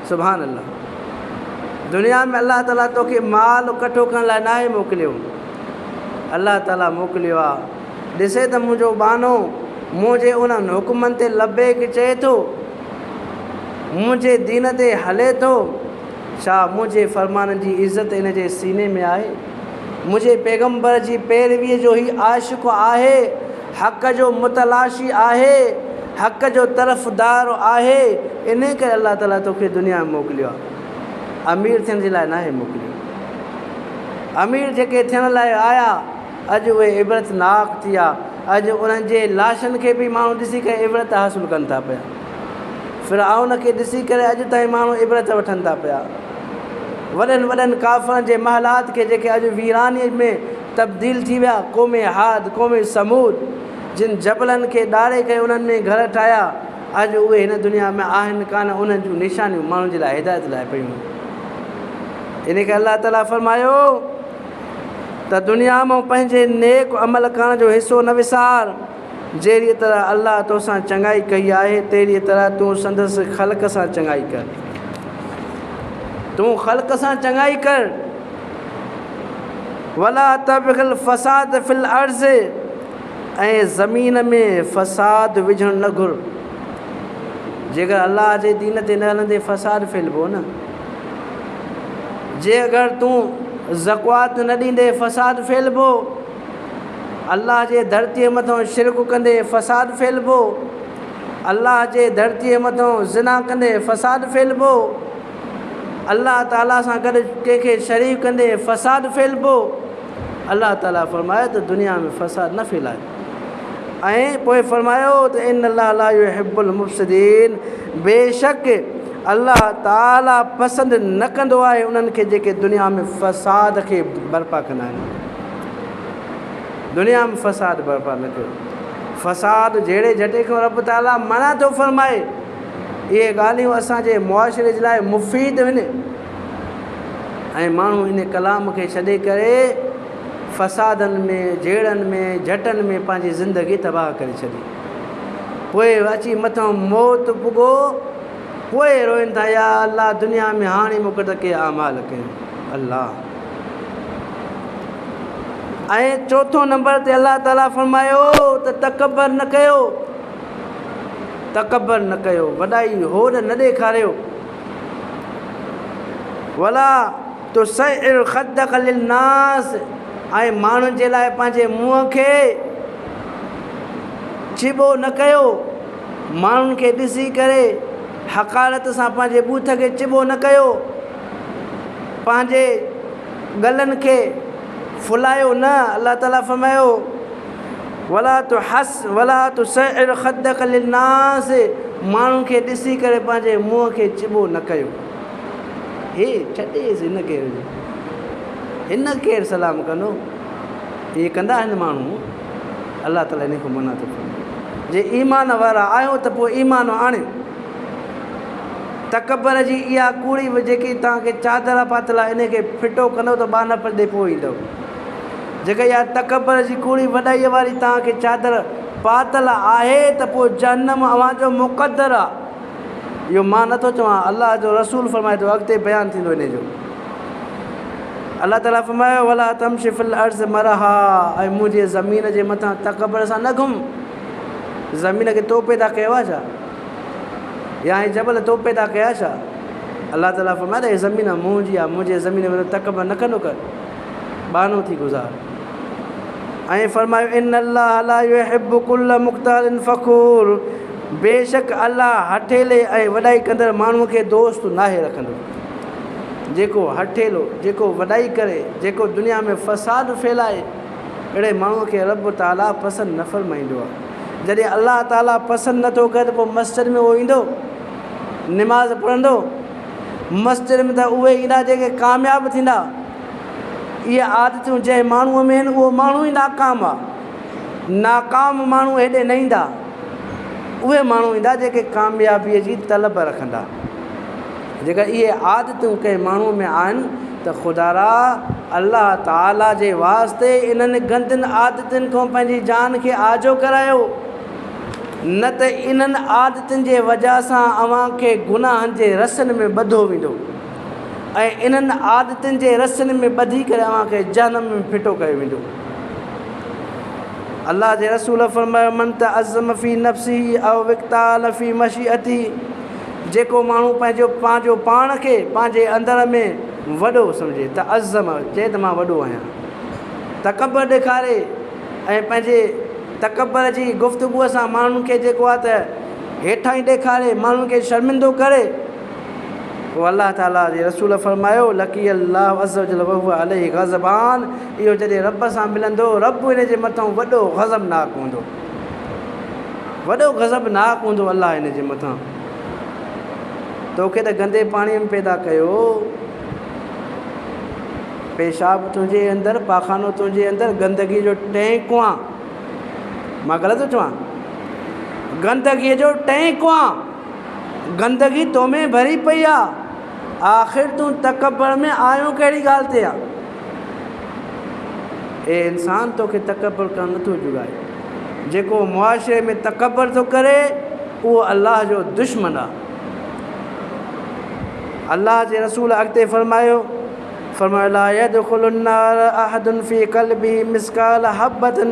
Speaker 1: सुभान अल्लाह। दुनिया में अल्लाह ताला तोखे माल इकठो करण लाइ नाहे मोकिलियो। अल्लाह ताला मोकिलियो आहे ॾिसे त मुंहिंजो बानो मुंहिंजे उन्हनि हुकुमनि ते लबेक चए थो, मुंहिंजे दीन ते हले थो, छा मुंहिंजे फ़रमान जी इज़त इन जे सीने में आहे? मुंहिंजे पैगम्बर जी पैरवीअ जो ई आशिक़ आहे, हक़ जो मुतलाशी आहे, हक़ जो तरफ़दार आहे। इन करे अल्लाह ताला तोखे दुनिया में मोकिलियो आहे। अमीर थियण जे लाइ नाहे मोकिलियो। अमीर जेके थियण लाइ आया अॼु उहे इबरतनाक थी विया। अॼु उन्हनि जे लाशनि खे बि माण्हू ॾिसी करे इबरत हासिलु कनि था पिया। फ़िरऔन खे ॾिसी करे अॼु ताईं माण्हू इबरत वठनि था पिया। वॾनि वॾनि काफ़रनि जे महलात खे जेके अॼु वीरानीअ में तब्दील थी विया, क़ौमे हाद, क़ौमे समूद, जिन जबलनि खे ॾारे करे उन्हनि में घर ठाहिया, अॼु उहे हिन दुनिया में आहिनि कान। उन्हनि जूं निशानियूं माण्हुनि जे लाइ हिदायत लाइ पियूं। इन खे अल्लाह ताला फरमायो त दुनिया में पंहिंजे नेक अमल करण जो हिसो न विसार। जहिड़ी तरह अल्लाह तोसां चङाई कई आहे तहिड़ी तरह तूं संदसि ख़ल्क़ सां चङाई कर। तूं ख़ल्क़ सां चङाई कर। वला तबग़िल फ़साद फ़िल अर्ज़, ऐं ज़मीन में फ़साद विझणु न घुर। जेकर अल्लाह जे दीन ते न हलंदे फ़साद फैलिबो न। जे अगरि तूं ज़क़वात न ॾींदे फ़साद फैलिबो। अल्लाह जे धरतीअ मथां शिरक कंदे फ़साद फैलिबो। अल्लाह जे धरतीअ मथां ज़िना कंदे फ़साद फैलिबो। अल्लाह ताला सां गॾु कंहिंखे शरीक कंदे फ़साद फैलिबो। अल्लाह ताला फरमायो त दुनिया में फ़साद न फैलाए। ऐं पोइ फरमायो त इन अल्लाह ला युहिब्बुल मुफ़्सिदीन, बेशक अल्लाह ताला पसंदि न कंदो आहे उन्हनि खे जेके दुनिया में फ़साद खे बर्पा कंदा आहिनि। दुनिया में फ़साद बर्पा न कयो। फ़साद जहिड़े झटे खां रब ताला मना थो फरमाए। इहे ॻाल्हियूं असांजे मुआशिरे जे लाइ मुफ़ीद आहिनि। ऐं माण्हू इन कलाम खे छॾे करे फ़सादनि में, जहिड़नि में, झटनि में पंहिंजी ज़िंदगी तबाह करे छॾी। पोइ अची मथां मौत पुॻो, पोइ रोइनि था या अल्लाह दुनिया में हाणे मूंखे त के आमाल कयूं। अल्लाह। ऐं चोथों नंबर ते अल्लाह ताला फरमायो त तकबर न कयो। तकबर न कयो, वॾाई होड़ न ॾेखारियो। वला तुसइर ख़द्दक लिन्नास, ऐं माण्हुनि जे लाइ पंहिंजे मुंहं खे चिॿो न कयो। माण्हुनि खे ॾिसी करे हक़ारत सां पंहिंजे बूथ खे चिॿो न कयो। पंहिंजे गलनि खे फुलायो न। अल्लाह ताला फरमायो वला तुसइर ख़द्दक लिन्नास, माण्हुनि खे ॾिसी करे पंहिंजे मुंहं खे चिॿो न कयो। हे छॾेसि हिन केरु, हिन केरु सलाम कंदो? इहे कंदा आहिनि माण्हू। अल्लाह ताला इन खां मना थो फरमाए। जे ईमान वारा आहियो त पोइ ईमान आणे। तकबर जी इहा कूड़ी जेकी तव्हांखे चादर पातल आहे, इन खे फिटो कंदो त ॿार न पढ़ंदे पोइ ईंदव। जेका इहा तकबर जी कूड़ी वॾाईअ वारी तव्हांखे चादर पातल आहे त पोइ जहन्नम अव्हांजो मुक़दर आहे। इहो मां नथो चवां, अल्लाह जो रसूल फरमाए थो, अॻिते बयानु थींदो इन जो। अल्लाह ताला फरमायो वला तमशी फिल अर्ज़ मरहा, ऐं मुंहिंजे ज़मीन जे मथां तकबर सां न घुम। ज़मीन खे तो पैदा कयो आहे छा? या ही जबल तो पैदा कया छा? अल्लाह ताला फरमाए त ज़मीन मुंहिंजी आहे, मुंहिंजे ज़मीन में तकबर न कंदो कर, बानो थी गुज़ार। ऐं फरमायो इन अल्लाह ला युहिब्बु कुल्ल मुख्तालिन फ़ख़ूर, बेशक अल्लाह हठेले ऐं वॾाई कंदड़ माण्हूअ खे दोस्त नाहे रखंदो। जेको हठेलो, जेको वॾाई करे, जेको दुनिया में फ़साद फैलाए, अहिड़े माण्हूअ खे रब ताला पसंदि न फरमाईंदो आहे। जॾहिं अलाह ताला पसंदि नथो करे त पोइ मस्जिद में उहो ईंदो, निमाज़ पढ़ंदो? मस्जिद में त उहे ईंदा जेके कामयाबु थींदा। इहे आदतूं जंहिं माण्हूअ में आहिनि उहो माण्हू ई नाकाम आहे। नाकाम माण्हू हेॾे न ईंदा, उहे माण्हू ईंदा जेके कामयाबीअ जी तलब रखंदा। जेकर इहे आदतूं कंहिं माण्हूअ में आहिनि त ख़ुदा अल्लाह ताला जे वास्ते इन्हनि गंदनि आदतुनि खां पंहिंजी जान खे आजो करायो, न त इन्हनि आदतुनि जे वजह सां अव्हांखे गुनाहनि जे रसनि में ॿधो वेंदो ऐं इन्हनि आदतुनि जे रसनि में ॿधी करे अव्हांखे जहन्नम में फिटो कयो वेंदो। अल्लाह जे रसूल फरमायो, मन तअज़्ज़म फ़ी नफ़्सिही औ विक़्ताल फ़ी मशीअती, जेको माण्हू पंहिंजो पाण खे पंहिंजे अंदर में वॾो सम्झे, तअज़्ज़म चए त मां वॾो आहियां, तकबर ॾेखारे ऐं पंहिंजे तकबर जी गुफ़्तगूअ सां माण्हुनि खे जेको आहे त हेठां ई ॾेखारे, माण्हुनि खे शर्मिंदो करे, पोइ अल्लाह ताला जे रसूल फरमायो, लकी अल्लाह अज़्ज़ वजल वहुव अलैहि ग़ज़बान, इहो जॾहिं रब सां मिलंदो, रब इन जे मथां वॾो ग़ज़बनाक हूंदो, वॾो ग़ज़बनाक हूंदो अल्लाह इन जे मथां। तोखे त गंदे पाणीअ में पैदा कयो, पेशाब तुंहिंजे अंदरि, पाखानो तुंहिंजे अंदरि, गंदगी जो टैंक आहे। मां ग़लति थो चवां? गंदगीअ जो टैंक आहे, गंदगी तो में भरी पई आहे। आख़िर तूं तकबर में आयो कहिड़ी ॻाल्हि ते आहे? ए इंसान तोखे तकबर करणु नथो जुगाए। जेको मुआशरे में तकबर थो करे उहो अल्लाह जो दुश्मन आहे। अल्लाह जे रसूल अॻिते फरमायो, ला यदखुलु नार अहदुन फ़ी क़ल्बिही मिस्काल हब्बतिन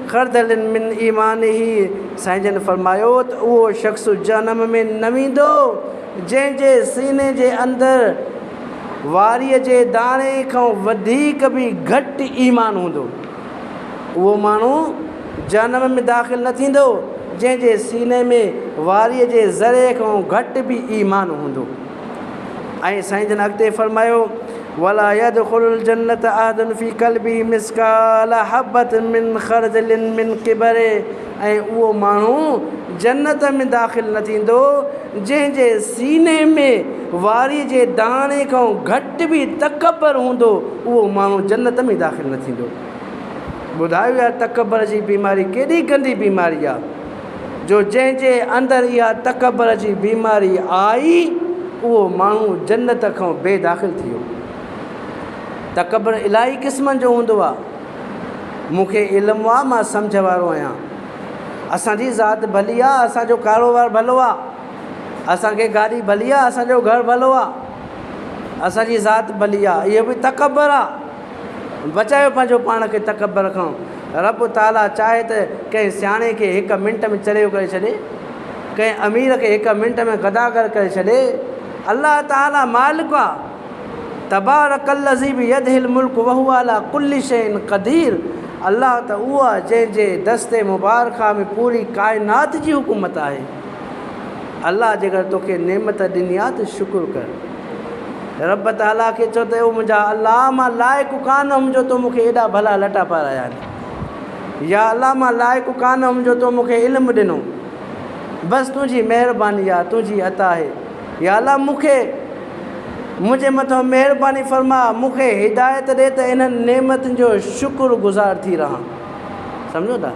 Speaker 1: खरदलिन मिन ईमानिही। साईं जन फरमायो त उहो शख़्स जहन्नम में न वेंदो जंहिंजे सीने जे अंदरि वारीअ जे दाणे खां वधीक बि घटि ईमान हूंदो। उहो माण्हू जहन्नम में दाख़िल न थींदो जंहिंजे सीने में वारीअ जे ज़रे खां घटि बि ईमान हूंदो। ऐं साईं जन अॻिते फरमायो, वला यदखुलुल जन्नत अहदुन फ़ी क़ल्बिही मिस्काल हब्बतिन मिन खरदलिन मिन किबर। ऐं उहो माण्हू जन्नत में दाख़िल न थींदो जंहिंजे सीने में वारीअ जे दाणे खां घटि बि तकबर हूंदो। उहो माण्हू जन्नत में दाख़िल न थींदो। ॿुधायो यार, तकबर जी बीमारी केॾी गंदी बीमारी आहे, जो जंहिंजे अंदरि इहा तकबर जी बीमारी आई उहो माण्हू जन्नत खां बेदाख़िल थी वियो। तकबर इलाही क़िस्मनि जो हूंदो आहे। मूंखे इल्मु आहे, मां सम्झ वारो आहियां। असांजी ज़ात भली आहे, असांजो कारोबार भलो आहे, असांखे गाॾी भली आहे, असांजो घरु भलो आहे, असांजी ज़ात भली आहे। इहो बि तकबर आहे। बचायो पंहिंजो पाण खे तकबर खां। रब ताला चाहे त कंहिं सियाणे खे हिकु मिंट में चरियो करे छॾे, कंहिं अमीर खे हिकु मिंट में गदागर करे छॾे। अल्लाह ताला मालिक आहे। तबारकल्लज़ी बियदिहिल मुल्क वहुव अला कुल्लि शैइन क़दीर। अल्लाह त उहो आहे जंहिंजे दस्ते मुबारका में पूरी काइनात जी हुकूमत आहे। अल्लाह जेकर तोखे नेमत ॾिनी आहे त शुक्र कर। रब ताला खे चओ त मुंहिंजा अल्लाह, मां लाइक़ु कान हुउमि जो तो मूंखे एॾा भला लटा पाराया आहिनि। या अल्लाह, मां लाइक़ु कान हुउमि जो तो मूंखे इल्मु ॾिनो। बसि तुंहिंजी महिरबानी आहे, तुंहिंजी अता आहे। या अल्लाह, मूंखे मुंहिंजे मथां महिरबानी फरमा, मूंखे हिदायत ॾे त इन्हनि नेमतुनि जो शुक्रगुज़ार थी रहां। सम्झो था?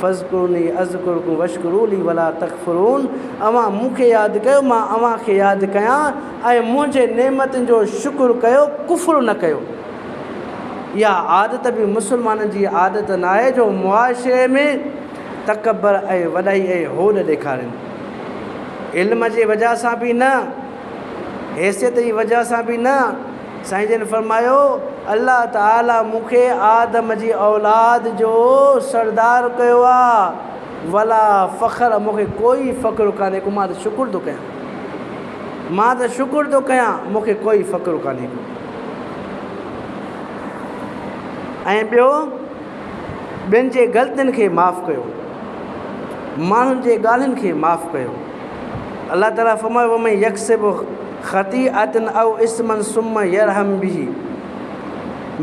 Speaker 1: फ़ज़कुरुनी अज़कुरकुम वश्कुरूली वला तकफ़ुरून। अव्हां मूंखे यादि कयो, मां अव्हांखे यादि कयां, ऐं मुंहिंजे नेमतुनि जो शुक्र कयो, कुफ़्र न कयो। इहा आदत बि मुस्लमाननि जी आदत न आहे जो मुआशरे में तकबर ऐं वॾाई ऐं होड़ ॾेखारनि। इल्म जे वजह सां बि न, हैसियत जी वजह सां बि न। साईं जन फरमायो, अल्लाह ताला मूंखे आदम जी औलाद जो सरदार कयो आहे। वला फ़ख्र, मूंखे कोई फ़ख्रु कान्हे को। मां त शुक्र थो कयां, मां त शुक्र थो कयां, मूंखे कोई फ़ख्रु कान्हे को। ऐं ॿियो, ॿियनि जे ग़लतियुनि खे माफ़ु कयो, माण्हुनि जे ॻाल्हियुनि खे माफ़ु कयो। अल्लाह ताला फरमायो वमन यक्सिब खतीअतन औ इस्मन सुम्मा यरहम बिही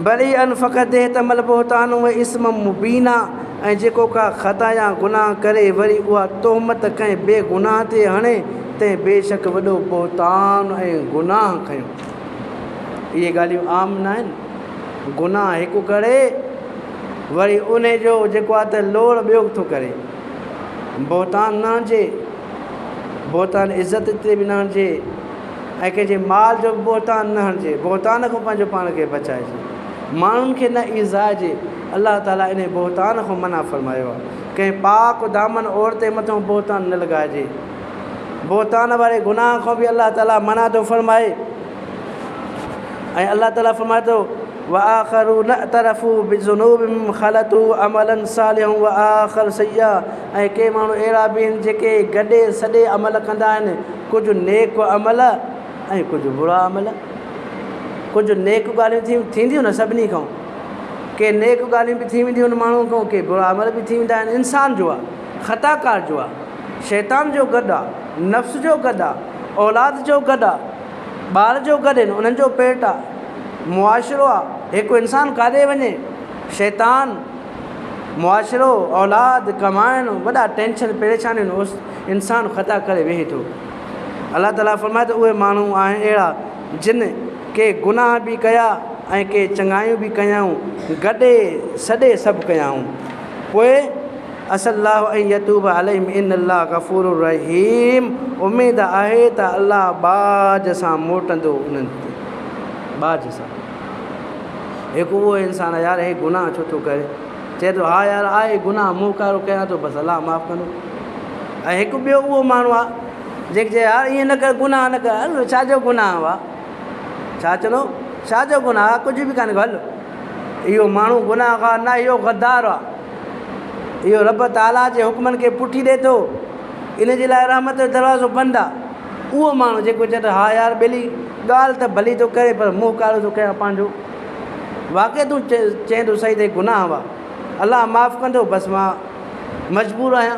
Speaker 1: बरीअन फ़क़द इहतमल बुहतान व इस्म मुबीना। ऐं जेको का ख़ता या गुनाह करे वरी उहा तोहमत कंहिं बेगुनाह ते हणे तंहिं बेशक वॾो बुहतान ऐं गुनाह खयो। इहे ॻाल्हियूं आम न आहिनि। गुनाह हिकु करे वरी उन जो जेको आहे त लोड़ ॿियो थो करे। बुहतान न हणिजे, बुहतान इज़त ते बि न हणिजे ऐं कंहिंजे माल जो बुहतान न हणिजे। बुहतान खां पंहिंजो पाण खे बचाइजे, माण्हुनि खे न ईज़ाइजे। अल्लाह ताला इन बुहतान खां मना फ़रमायो आहे। कंहिं पाक दामन औरत जे मथां बुहतान न लॻाइजे। बुहतान वारे गुनाह खां बि अल्लाह ताला मना थो फ़रमाए। ऐं अल्लाह ताला फ़रमाए थो व आख़रून तरफ़ू बिज़ुनूबिहिम ख़लतू अमलन सालिहन व आख़र सय्या। ऐं के माण्हू अहिड़ा बि आहिनि जेके गॾे सॾे अमल कंदा आहिनि, कुझु नेक अमल ऐं कुझु बुरा अमल। कुझु नेक ॻाल्हियूं थींदियूं न सभिनी खां, के नेक ॻाल्हियूं बि थी वेंदियूं आहिनि माण्हू खां, के बुरा अमल बि थी वेंदा आहिनि। इंसान जो आहे, ख़ताकार जो आहे, शैतान जो गॾु आहे, नफ़्स जो गॾु आहे, औलाद जो गॾु आहे, ॿार जो गॾु आहिनि, उन्हनि जो पेट आहे, मुआशिरो आहे। हिकु इंसानु काॾे वञे, शैतान, मुआशिरो, औलाद, कमाइण, वॾा टेंशन परेशानियूं, उस इंसानु ख़ता करे वेहे थो। अल्लाह ताला फ़रमाए थो उहे माण्हू आहिनि अहिड़ा जिन के गुनाह बि कया ऐं के चङायूं बि कयाऊं, गॾे सॾे सभु कयाऊं। पोइ असल्लाहु ऐं यतूब अलैहिम इन्नल्लाह गफ़ूरुर रहीम। उमेदु आहे त अल्लाह बाज सां मोटंदो उन्हनि ते, बाज सां। हिकु उहो इंसानु यार हे गुनाह छो थो करे, चए थो हा यार आहे गुनाह, मूं कारो कयां थो, बसि अलाह माफ़ु कंदो। ऐं हिकु ॿियो उहो माण्हू आहे जेके चए यार ईअं न कर, गुनाह न कर। हल छाजो गुनाह आहे, छा चलो छाजो गुनाह आहे, कुझु बि कान्हे, हल इहो माण्हू गुनाहगार न, इहो गद्दार आहे, इहो रब ताला जे हुकमनि खे पुठी ॾिए थो, इन जे लाइ रहमत जो दरवाज़ो बंदि आहे। उहो माण्हू जेको चए थो हा यार ॿिली ॻाल्हि त भली थो करे पर मुंहुं कारो थो कयां पंहिंजो, वाक़ई तूं चए थो सही ते गुनाह आहे, अलाह माफ़ु कंदो, बसि मां मजबूर आहियां।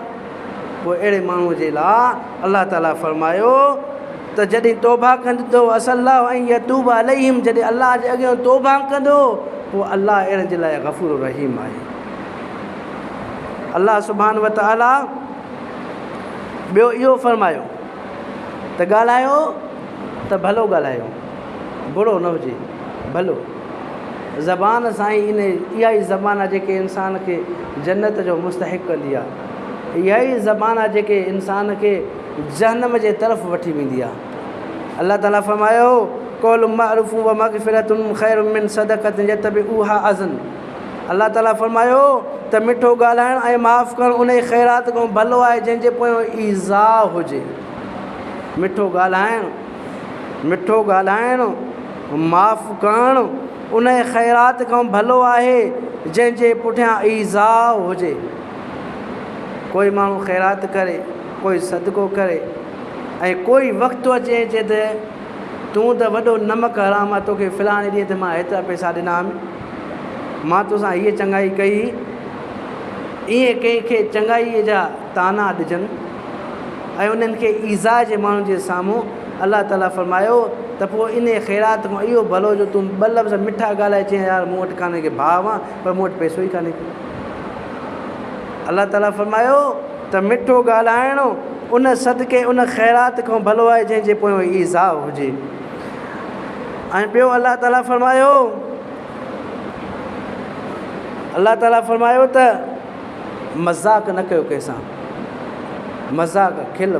Speaker 1: पोइ अहिड़े माण्हूअ जे लाइ अल्लाह ताला फ़रमायो त जॾहिं तौबा कंदो असल्लाहु ऐं यतूब अलैहिम, जॾहिं अल्लाह जे अॻियां तौबा कंदो पोइ अल्लाह अहिड़े जे लाइ गफ़ूर रहीम आहे। अल्लाह सुभान व तआला ॿियो इहो फ़रमायो त ॻाल्हायो त भलो ॻाल्हायो, बुरो न हुजे, भलो। ज़बान सां ई इहा ई ज़बान आहे जेके इंसान खे जन्नत जो मुस्तहिक़ कंदी आहे। इहा ई ज़बान आहे जेके इंसान खे जहन्नम जे तरफ़ वठी वेंदी आहे। अल्लाह ताला फ़रमायो क़ौलुम मअरूफ़ुम व मग़फ़िरतुन ख़ैरुम मिन सदक़तिन यतबिउहा अज़न। अल्लाह ताला फ़रमायो त मिठो ॻाल्हाइणु ऐं माफ़ु करणु उन ख़ैरात खां भलो आहे जंहिंजे पोयां ईज़ा हुजे। मिठो ॻाल्हाइणु माफ़ु करणु उन ख़ैरात खां भलो आहे जंहिंजे पुठियां ईज़ा हुजे। कोई माण्हू ख़ैरात करे, कोई सदको करे ऐं कोई वक़्तु अचे चए त तूं त वॾो नमक हराम आहे, तोखे फ़लाणे ॾींहं ते मां हेतिरा पैसा ॾिना, मां तोसां हीअ चङाई कई, ईअं कंहिंखे चङाईअ जा ताना ॾिजनि ऐं उन्हनि खे ईज़ा जे माण्हुनि जे साम्हूं अल्लाह ताला फ़रमायो त पोइ इन ख़ैरात खां इहो भलो जो तूं ॿ लफ़्ज़ मिठा ॻाल्हाए चए यार मूं वटि कान्हे के भाव आहे पर मूं वटि पैसो ई कान्हे। अल्लाह ताला फ़रमायो त मिठो ॻाल्हाइणु उन सदके उन ख़ैरात खां भलो आहे जंहिंजे पोयां ईज़ा हुजे। ऐं ॿियो अल्लाह ताला फ़रमायो त मज़ाक़ न कयो कंहिंसां, मज़ाक़ खिल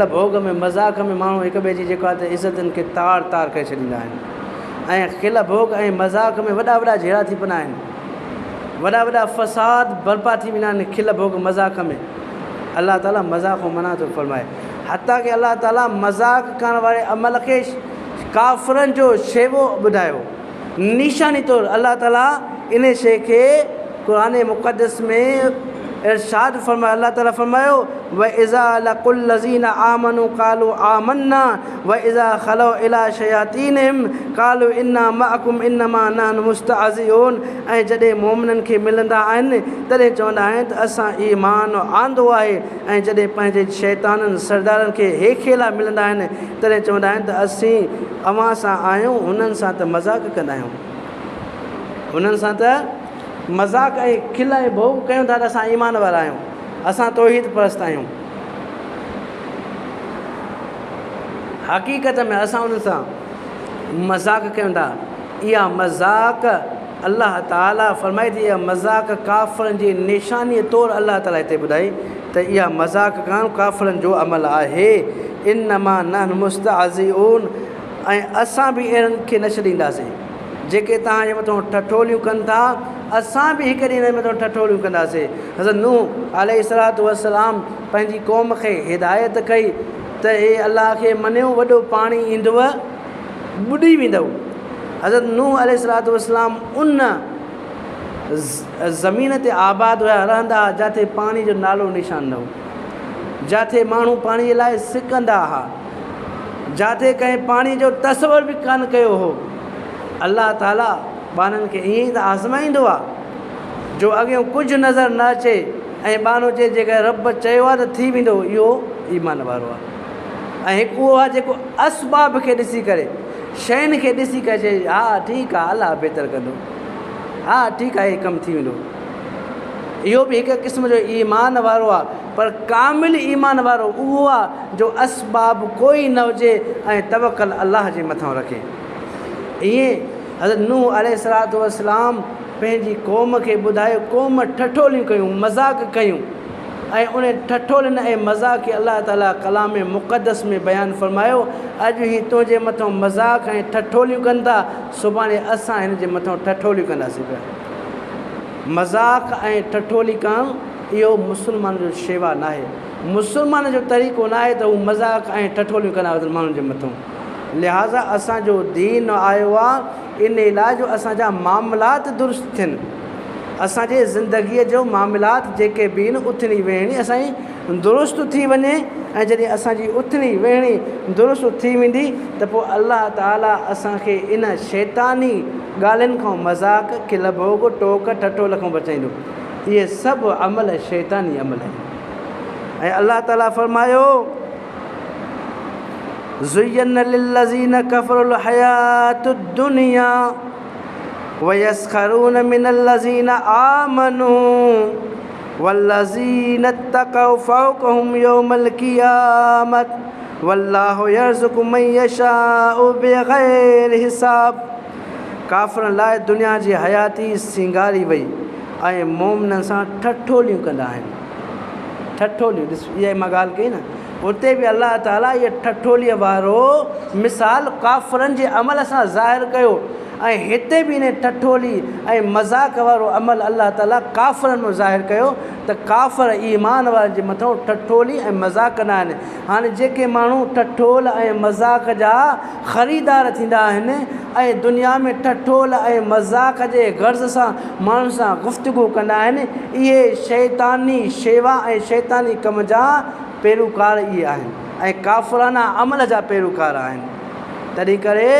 Speaker 1: भोग में मज़ाक़ में माण्हू हिक ॿिए जी जेको आहे त इज़तनि खे तार तार करे छॾींदा आहिनि ऐं खिल भोग ऐं मज़ाक़ में वॾा वॾा जहिड़ा थी पवंदा आहिनि, वॾा वॾा फ़साद बर्पा थी वेंदा आहिनि खिल भोग मज़ाक़ में। अल्लाह ताला मज़ाक़ मना थो फ़रमाए, हता की अल्लाह ताला मज़ाक़ करण वारे अमल खे काफ़िरनि जो शेवो ॿुधायो, निशानी तौरु अल्लाह ताला इन शइ खे क़ुरान मुक़दस में इरशाद फरमायो, अल्लाह ताला फरमायो व इज़ा लक़ुल लज़ीना आमनू क़ालू आमन्ना व इज़ा ख़लौ इला शयातीनिहिम क़ालू इन्ना मअकुम इन्नमा नहनु मुस्तहज़िऊन। ऐं जॾहिं मोमिननि खे मिलंदा आहिनि तॾहिं चवंदा आहिनि त असां ईमान आंदो आहे, ऐं जॾहिं पंहिंजे शैताननि सरदारनि खे हेखेला मिलंदा आहिनि तॾहिं चवंदा आहिनि त असीं अव्हां सां आहियूं, हुननि सां त मज़ाक़ कंदा आहियूं, हुननि सां त मज़ाक़ ऐं खिल ऐं भोग कयूं था त असां ईमान वारा आहियूं, असां तौहीद परस्त आहियूं। हक़ीक़त में असां उन्हनि सां मज़ाक़ कयूं था। इहा मज़ाक़ अल्लाह ताला फ़रमाए थी, इहा मज़ाक़ काफ़िरनि जी निशानीअ तौरु अल्लाह ताला हिते ॿुधाई त इहा मज़ाक़ कान काफ़िरनि जो अमल आहे। इन्नमा नहनु मुस्तहज़िऊन, ऐं असां बि अहिड़नि खे न छॾींदासीं जेके तव्हांजे मथां ठठोलियूं कनि था, असां बि हिकु ॾींहं हिन मथां ठठोलियूं कंदासीं। हज़रत नूह अलैहिस्सलातु वस्सलाम पंहिंजी क़ौम खे हिदायत कई त हे अल्लाह खे मञियो, वॾो पाणी ईंदव ॿुॾी वेंदव। हज़रत नूह अलैहिस्सलातु वस्सलाम उन ज़मीन ते आबाद हुया, रहंदा हुआ जिथे पाणी जो नालो निशान न हो, जिथे माण्हू पाणीअ लाइ सिकंदा हुआ, जिथे कंहिं पाणी जो तसवर बि कान कयो हो। अल्लाह ताला ॿारनि खे ईअं ई त आज़माईंदो आहे जो अॻियां कुझु नज़र न अचे ऐं ॿारु चए जेकर रब चयो आहे त थी वेंदो, इहो ईमान वारो आहे। ऐं हिकु उहो आहे जेको असबाब खे ॾिसी करे, शयुनि खे ॾिसी करे चए हा ठीकु आहे, अलाह बहितर कंदो, हा ठीकु आहे, कमु थी वेंदो। इहो बि हिकु क़िस्म जो ईमान वारो आहे, पर कामिल ईमान वारो उहो आहे जो असबाब कोई न हुजे ऐं तवकल अलाह जे मथां रखे। ईअं हज़रत नूह अलैहिस्सलातु वस्सलाम पंहिंजी क़ौम खे ॿुधायो, क़ौम ठठोलियूं कयूं, मज़ाक़ कयूं, ऐं उन ठठोलियुनि ऐं मज़ाक़ खे अल्लाह ताला कलाम मुक़दस में बयानु फ़रमायो, अॼु ही तुंहिंजे मथां मज़ाक़ ऐं ठठोलियूं कनि था, सुभाणे असां हिन जे मथां ठठोलियूं कंदासीं पिया। मज़ाक़ ऐं ठठोली करणु इहो मुस्लमान जो शेवा न आहे, मुस्लमान जो तरीक़ो न आहे त हू मज़ाक़ ऐं ठठोलियूं कंदा माण्हुनि जे मथां। लिहाज़ा असांजो दीन आयो आहे इन लाइ जो असांजा मामलात दुरुस्त थियनि, असांजे ज़िंदगीअ जो मामलात जेके बि आहिनि उथणी वेहणी असांजी दुरुस्त थी वञे, ऐं जॾहिं असांजी उथणी वेहणी दुरुस्त थी वेंदी त पोइ अल्लाह ताला असांखे इन शैतानी ॻाल्हियुनि खां, मज़ाक़, खिल भोग, टोक ठठोल खां बचाईंदो। इहे सभु अमल शैतानी अमल आहिनि। ऐं अल्लाह ताला फ़रमायो ज़ुय्यना लिल्लज़ीना कफ़रुल हयातुद दुनिया व यस्खरून मिनल्लज़ीना आमनू वल्लज़ीना इत्तक़ौ फ़ौक़हुम यौमल क़ियामत वल्लाहु यर्ज़ुक़ु मन यशाउ बिग़ैरि हिसाब। काफ़िरनि लाइ दुनिया जी हयाती सिंगारी वई ऐं मोमिननि सां ठठोलियूं कंदा आहिनि। ठठोलियूं ॾिस, इहा मां ॻाल्हि कई न, उते बि अल्लाह ताला इहा ठठोलीअ वारो मिसाल काफ़िरनि जे अमल सां ज़ाहिर कयो, ऐं हिते बि इन ठठोली ऐं मज़ाक़ वारो अमल अल्लाह ताला काफ़िरनि में ज़ाहिर कयो त काफ़िर ईमान वारनि जे मथां ठठोली ऐं मज़ाक़ कंदा आहिनि। हाणे जेके माण्हू ठठोल ऐं मज़ाक़ जा ख़रीदार थींदा आहिनि ऐं दुनिया में ठठोल ऐं मज़ाक़ जे गर्ज़ सां माण्हुनि सां गुफ़्तगू कंदा आहिनि, इहे शैतानी शेवा ऐं शैतानी कम जा पेरोकार इहे आहिनि ऐं काफ़िराना अमल जा पेरोकार आहिनि। तॾहिं करे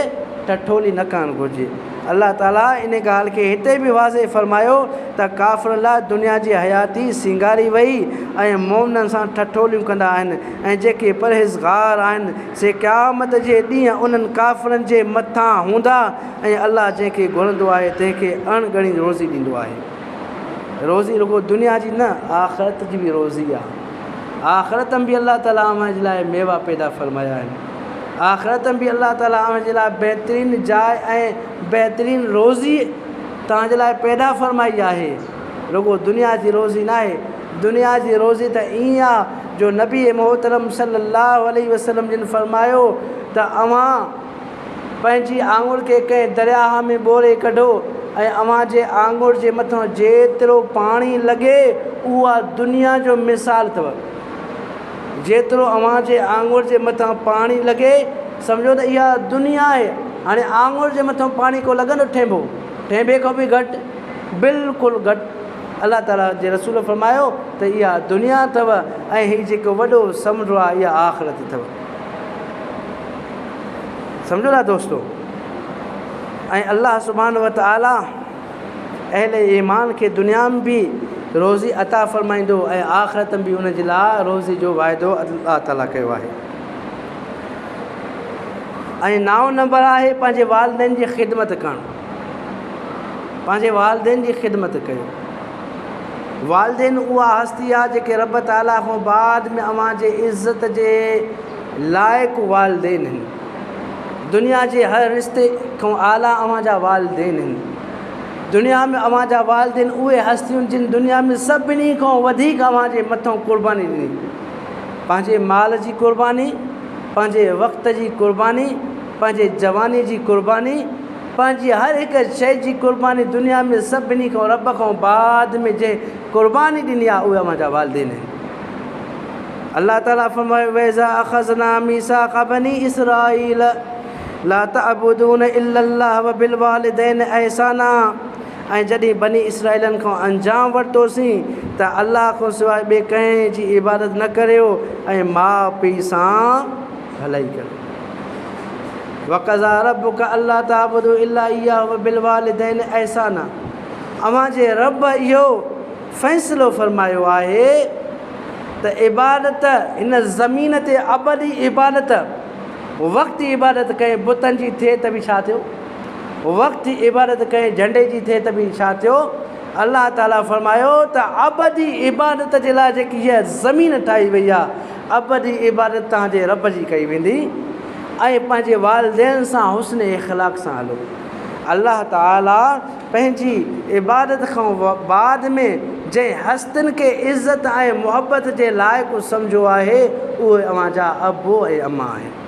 Speaker 1: ठठोली न करणु घुरिजे। अल्लाह ताला इन ॻाल्हि खे हिते बि वाज़े फ़रमायो त काफ़िरनि लाइ दुनिया जी हयाती सिंगारी वई ऐं मोमिननि सां ठठोलियूं कंदा आहिनि, ऐं जेके परहेज़गार आहिनि से क़यामत जे ॾींहुं उन्हनि काफ़िरनि जे मथां हूंदा, ऐं अल्लाह जंहिंखे घुरंदो आहे तंहिंखे अणगणी रोज़ी ॾींदो आहे। रोज़ी रुगो दुनिया जी न, आख़िरत जी बि रोज़ी आहे। आख़िरत में बि अल्लाह ताला अव्हां जे लाइ मेवा पैदा फ़रमाया आहिनि, आख़िरत में बि अल्लाह ताला अव्हां जे लाइ बहितरीनु जाइ ऐं बहितरीनु रोज़ी तव्हांजे लाइ पैदा फ़रमाई आहे। रुगो दुनिया जी रोज़ी न आहे। दुनिया जी रोज़ी त ईअं आहे जो नबी मोहतरम सल्लल्लाहु अलैहि वसल्लम जिन फ़रमायो त अव्हां पंहिंजी आङुर खे कंहिं दरिया में ॿोरे कढो ऐं अव्हां जे आङुर जे मथां जेतिरो पाणी लॻे उहा दुनिया जो मिसाल अथव। जेतिरो अव्हां जे आङुर जे मथां पाणी लॻे सम्झो त इहा दुनिया आहे। हाणे आङुर जे मथां पाणी को लॻंदो ठेंबो, ठेंबे खां बि घटि, बिल्कुलु घटि। अल्लाह ताला जे रसूल फरमायो त इहा दुनिया अथव ऐं हीउ जेको वॾो समुंड आहे इहा आख़िरत अथव। सम्झो था दोस्तो। ऐं अल्लाह सुभान व तआला अहले ईमान खे दुनिया में बि रोज़ी अता फ़रमाईंदो ऐं आख़िरत में बि उन जे लाइ रोज़ी जो वाइदो अल्लाह ताला कयो आहे। ऐं 9 नंबर आहे पंहिंजे वालिदैन जी ख़िदमत करणु। पंहिंजे वालिदैन जी ख़िदमत कयो। वालिदैन उहा हस्ती आहे जेके रब ताला खां बाद में अव्हां जे इज़त जे लाइक़ु वालिदैन आहिनि। दुनिया जे हर रिश्ते खां आला अव्हां जा वालिदैन आहिनि। दुनिया में अव्हां जा वालिदैन उहे हस्तियूं जिन दुनिया में सभिनी खां वधीक अव्हां जे मथां क़ुर्बानी ॾिनी। पंहिंजे माल जी क़ुर्बानी, पंहिंजे वक़्त जी क़ुर्बानी, पंहिंजे जवानी जी क़ुर्बानी, पंहिंजी हर हिकु शइ जी क़ुर्बानी दुनिया में सभिनी खां रब खां बाद में जे क़ुर्बानी ॾिनी आहे उहे अव्हां जा वालिदैन आहिनि। अल्लाह ताला फरमायो वैज़ा अख़ज़ना मीसाक़ बनी इसराईल ला तअबुदून इल्लल्लाह व बिल वालिदैन एहसाना। ऐं जॾहिं बनी इसराइलनि खां अंजाम वरितोसीं त अल्लाह खां सवाइ ॿिए कंहिं जी इबादत न करियो ऐं माउ पीउ सां भलाई करियो। वक़ज़ा रब्बुक अल्ला ताबुदू इल्ला इय्याहु व बिल वालिदैन एहसाना। अव्हां जे रब इहो फ़ैसिलो फ़रमायो आहे त इबादत हिन ज़मीन ते अबदी इबादत वक़्ती इबादत कंहिं बुतनि जी थिए त बि छा थियो, वक़्ती इबादत कंहिं झंडे जी थिए त बि छा थियो। अल्लाह ताला फ़रमायो त अबदी इबादत जे लाइ जेकी हीअ ज़मीन ठाही वई आहे अबदी इबादत तव्हांजे रब जी कई वेंदी। ऐं पंहिंजे वालिदैन सां हुस्न इख़लाक़ सां हलो। अल्लाह ताला पंहिंजी इबादत खां बाद में जंहिं हस्तियुनि खे इज़त ऐं मुहबत जे लाइक़ु सम्झो आहे उहे अव्हां जा अबो ऐं अम्मा आहिनि।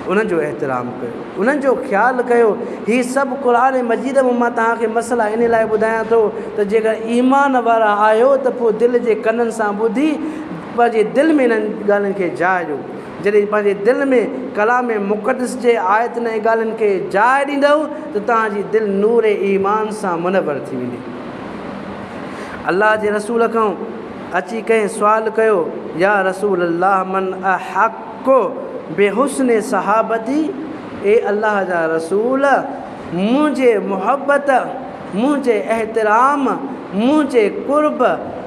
Speaker 1: उन्हनि जो एहतराम कयो, उन्हनि जो ख़्यालु कयो। हीअ सभु क़ुर मजीद में मां तव्हांखे मसइला इन लाइ ॿुधायां थो त जेकर ईमान वारा आहियो त पोइ दिलि जे कननि सां ॿुधी पंहिंजे दिलि में इन्हनि ॻाल्हियुनि खे जाइ ॾियो। जॾहिं पंहिंजे दिलि में कलाम मुक़दस जे आयतुनि ऐं ॻाल्हियुनि खे जाइ ॾींदव त तव्हांजी दिलि नूर ईमान सां मुनवर थी वेंदी। अल्लाह जे रसूल खां अची कंहिं सुवालु कयो या रसूल अल्लाह मन अहक़ो बेहुस्न सहाबती। ए अल्लाह जा रसूल मुंहिंजे मुहबत, मुंहिंजे एहतराम, मुंहिंजे कुर्ब,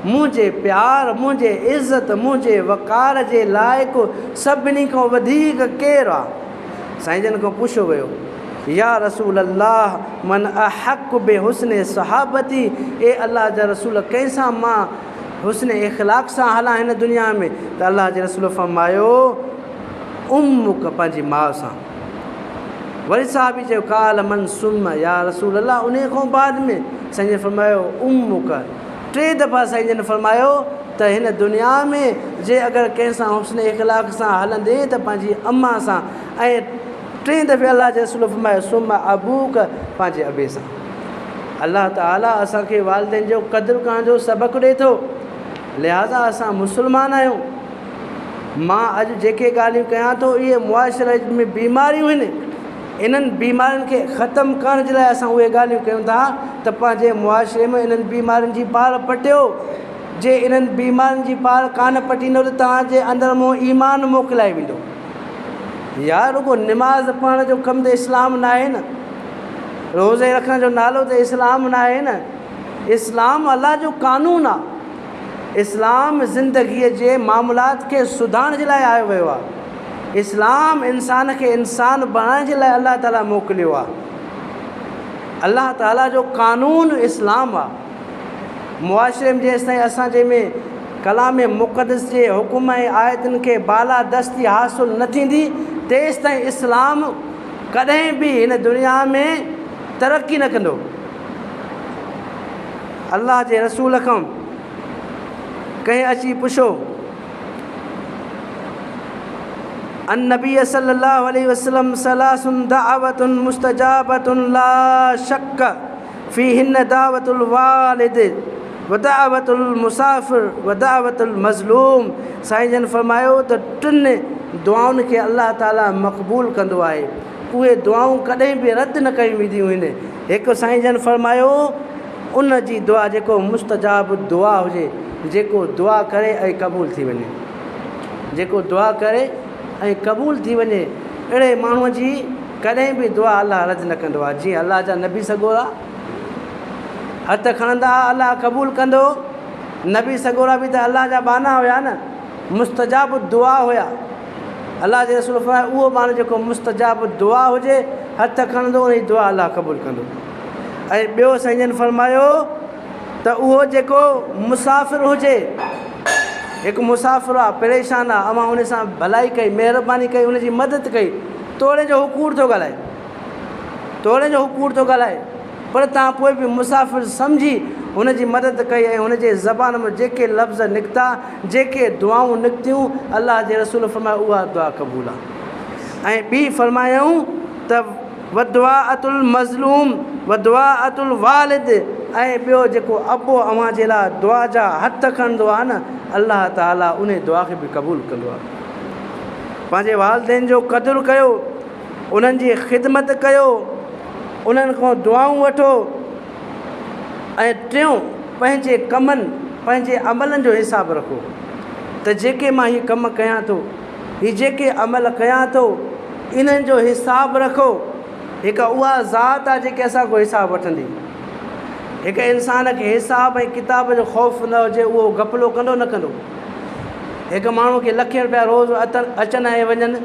Speaker 1: मुंहिंजे प्यार, मुंहिंजे इज़त, मुंहिंजे वक़ार जे लाइक़ु सभिनी खां वधीक केरु आहे। साईं जन खां पुछो वियो या रसूल अल्लाह मन अहक़ बेहुस्न सहाबती। ए अल्लाह जा रसूल कंहिंसां मां हुस्न इख़लाक़ सां हलां हिन दुनिया में? त अल्लाह जे रसूल फरमायो उम्मुक, पंहिंजी माउ सां। वरी साहबी चयो काल मन सुम या रसूल अल्लाह। उन खां बाद में साईं जन फरमायो उम्मुक। 3 दफ़ा साईं जन फरमायो त हिन दुनिया में जे अगरि कंहिंसां हुस्न इख़लाक़ सां हलंदे त पंहिंजी अम्मा सां। ऐं 3 दफ़े अल्लाह जे रसूल फरमायो सुम अबूक, पंहिंजे अबे सां। अल्लाह ताला असांखे वालिदैन जो क़दुरु करण जो सबक़ु ॾिए थो। लिहाज़ा असां मुस्लमान आहियूं। मां अॼु जेके ॻाल्हियूं कयां थो इहे मुआशरे में बीमारियूं आहिनि। इन्हनि बीमारियुनि खे ख़तमु करण जे लाइ असां उहे ॻाल्हियूं कयूं था त पंहिंजे मुआशरे में इन्हनि बीमारियुनि जी पार पटियो। जे इन्हनि बीमारियुनि जी पार कान पटींदो त तव्हांजे अंदरि मां ईमान मोकिलाए वेंदो। यार रुगो निमाज़ पढ़ण जो कमु त इस्लाम न आहे न, रोज़े रखण जो नालो त इस्लाम न आहे न। इस्लाम अल्लाह जो कानून आहे। इस्लाम ज़िंदगीअ जे मामलात खे सुधारण जे लाइ आयो वियो आहे। इस्लाम इंसान खे इंसान बणाइण जे लाइ अल्लाह ताला मोकिलियो आहे। अल्लाह ताला जो कानून इस्लाम आहे। मुआशरे में जेसिताईं असांजे में कलाम मुक़दस जे हुकुम ऐं आयतुनि खे बाला दस्ती हासिलु न थींदी तेसिताईं इस्लाम कॾहिं बि हिन दुनिया में तरक़ी न कंदो। अल्लाह जे रसूल खां कंहिं अची पुछो अन नबी सल्लल्लाहु अलैहि वसल्लम सलासुन दावतुन मुस्तजाबतुन ला शक फ़ीहिन दावतुल वालिद व दावतुल मुसाफ़िर व दावतुल मज़लूम। साईं जन फरमायो त 3 दुआउनि खे अल्लाह ताला मक़बूल कंदो आहे। उहे दुआऊं कॾहिं बि रद्द न कयूं वेंदियूं आहिनि। हिकु साईं जन फरमायो उन जी दुआ जेको मुस्तजाब दुआ हुजे, जेको दुआ करे ऐं क़बूल थी वञे, जेको दुआ करे ऐं क़बूल थी वञे, अहिड़े माण्हूअ जी कॾहिं बि दुआ अलाह रद्द न कंदो आहे। जीअं अलाह जा नबी सगोरा हथ खणंदा अलाह क़बूल कंदो, नबी सगोरा बि त अलाह जा बाना हुया न, मुस्तजाब दुआ हुया। अलाह जे रसूल फरमाया उहो माण्हू जेको मुस्तजाब दुआ हुजे हथ खणंदो उन जी दुआ अलाह क़बूल कंदो। ऐं ॿियो साईं जन फरमायो त उहो जेको मुसाफ़िर हुजे, हिकु मुसाफ़िर आहे, परेशान आहे, अमां उन सां भलाई कई, महिरबानी कई, उनजी मदद कई, तोड़े जो हुकूर थो ॻाल्हाए, तोड़े जो हुकूर थो ॻाल्हाए, पर तव्हां पोइ बि मुसाफ़िर सम्झी हुनजी मदद कई ऐं हुनजे ज़बान में जेके लफ़्ज़ निकिता, जेके दुआऊं निकितियूं, अलाह जे रसूल फरमाया उहा दुआ क़बूल आहे। ऐं ॿी फरमायूं त वदुआअतुल मज़लूम वदुआअतुल वालिद, ऐं ॿियो जेको अबो अव्हां जे लाइ दुआ जा हथ खणंदो आहे न, अलाह ताला उन दुआ खे बि क़बूल कंदो आहे। पंहिंजे वालिदैन जो क़दुरु कयो, उन्हनि जी ख़िदमत कयो, उन्हनि खां दुआऊं वठो। ऐं टियों, पंहिंजे कमनि पंहिंजे अमलनि जो हिसाबु रखो त जेके मां हीअ कमु कयां थो, हीअ जेके अमल कयां थो, इन्हनि जो हिसाबु रखो। हिकु उहा ज़ात आहे जेके असां को हिसाबु वठंदी। हिकु इंसान खे हिसाब ऐं किताब जो ख़ौफ़ न हुजे, उहो घपलो कंदो न कंदो। हिकु माण्हू खे लख रुपया रोज़ु अचनि ऐं वञनि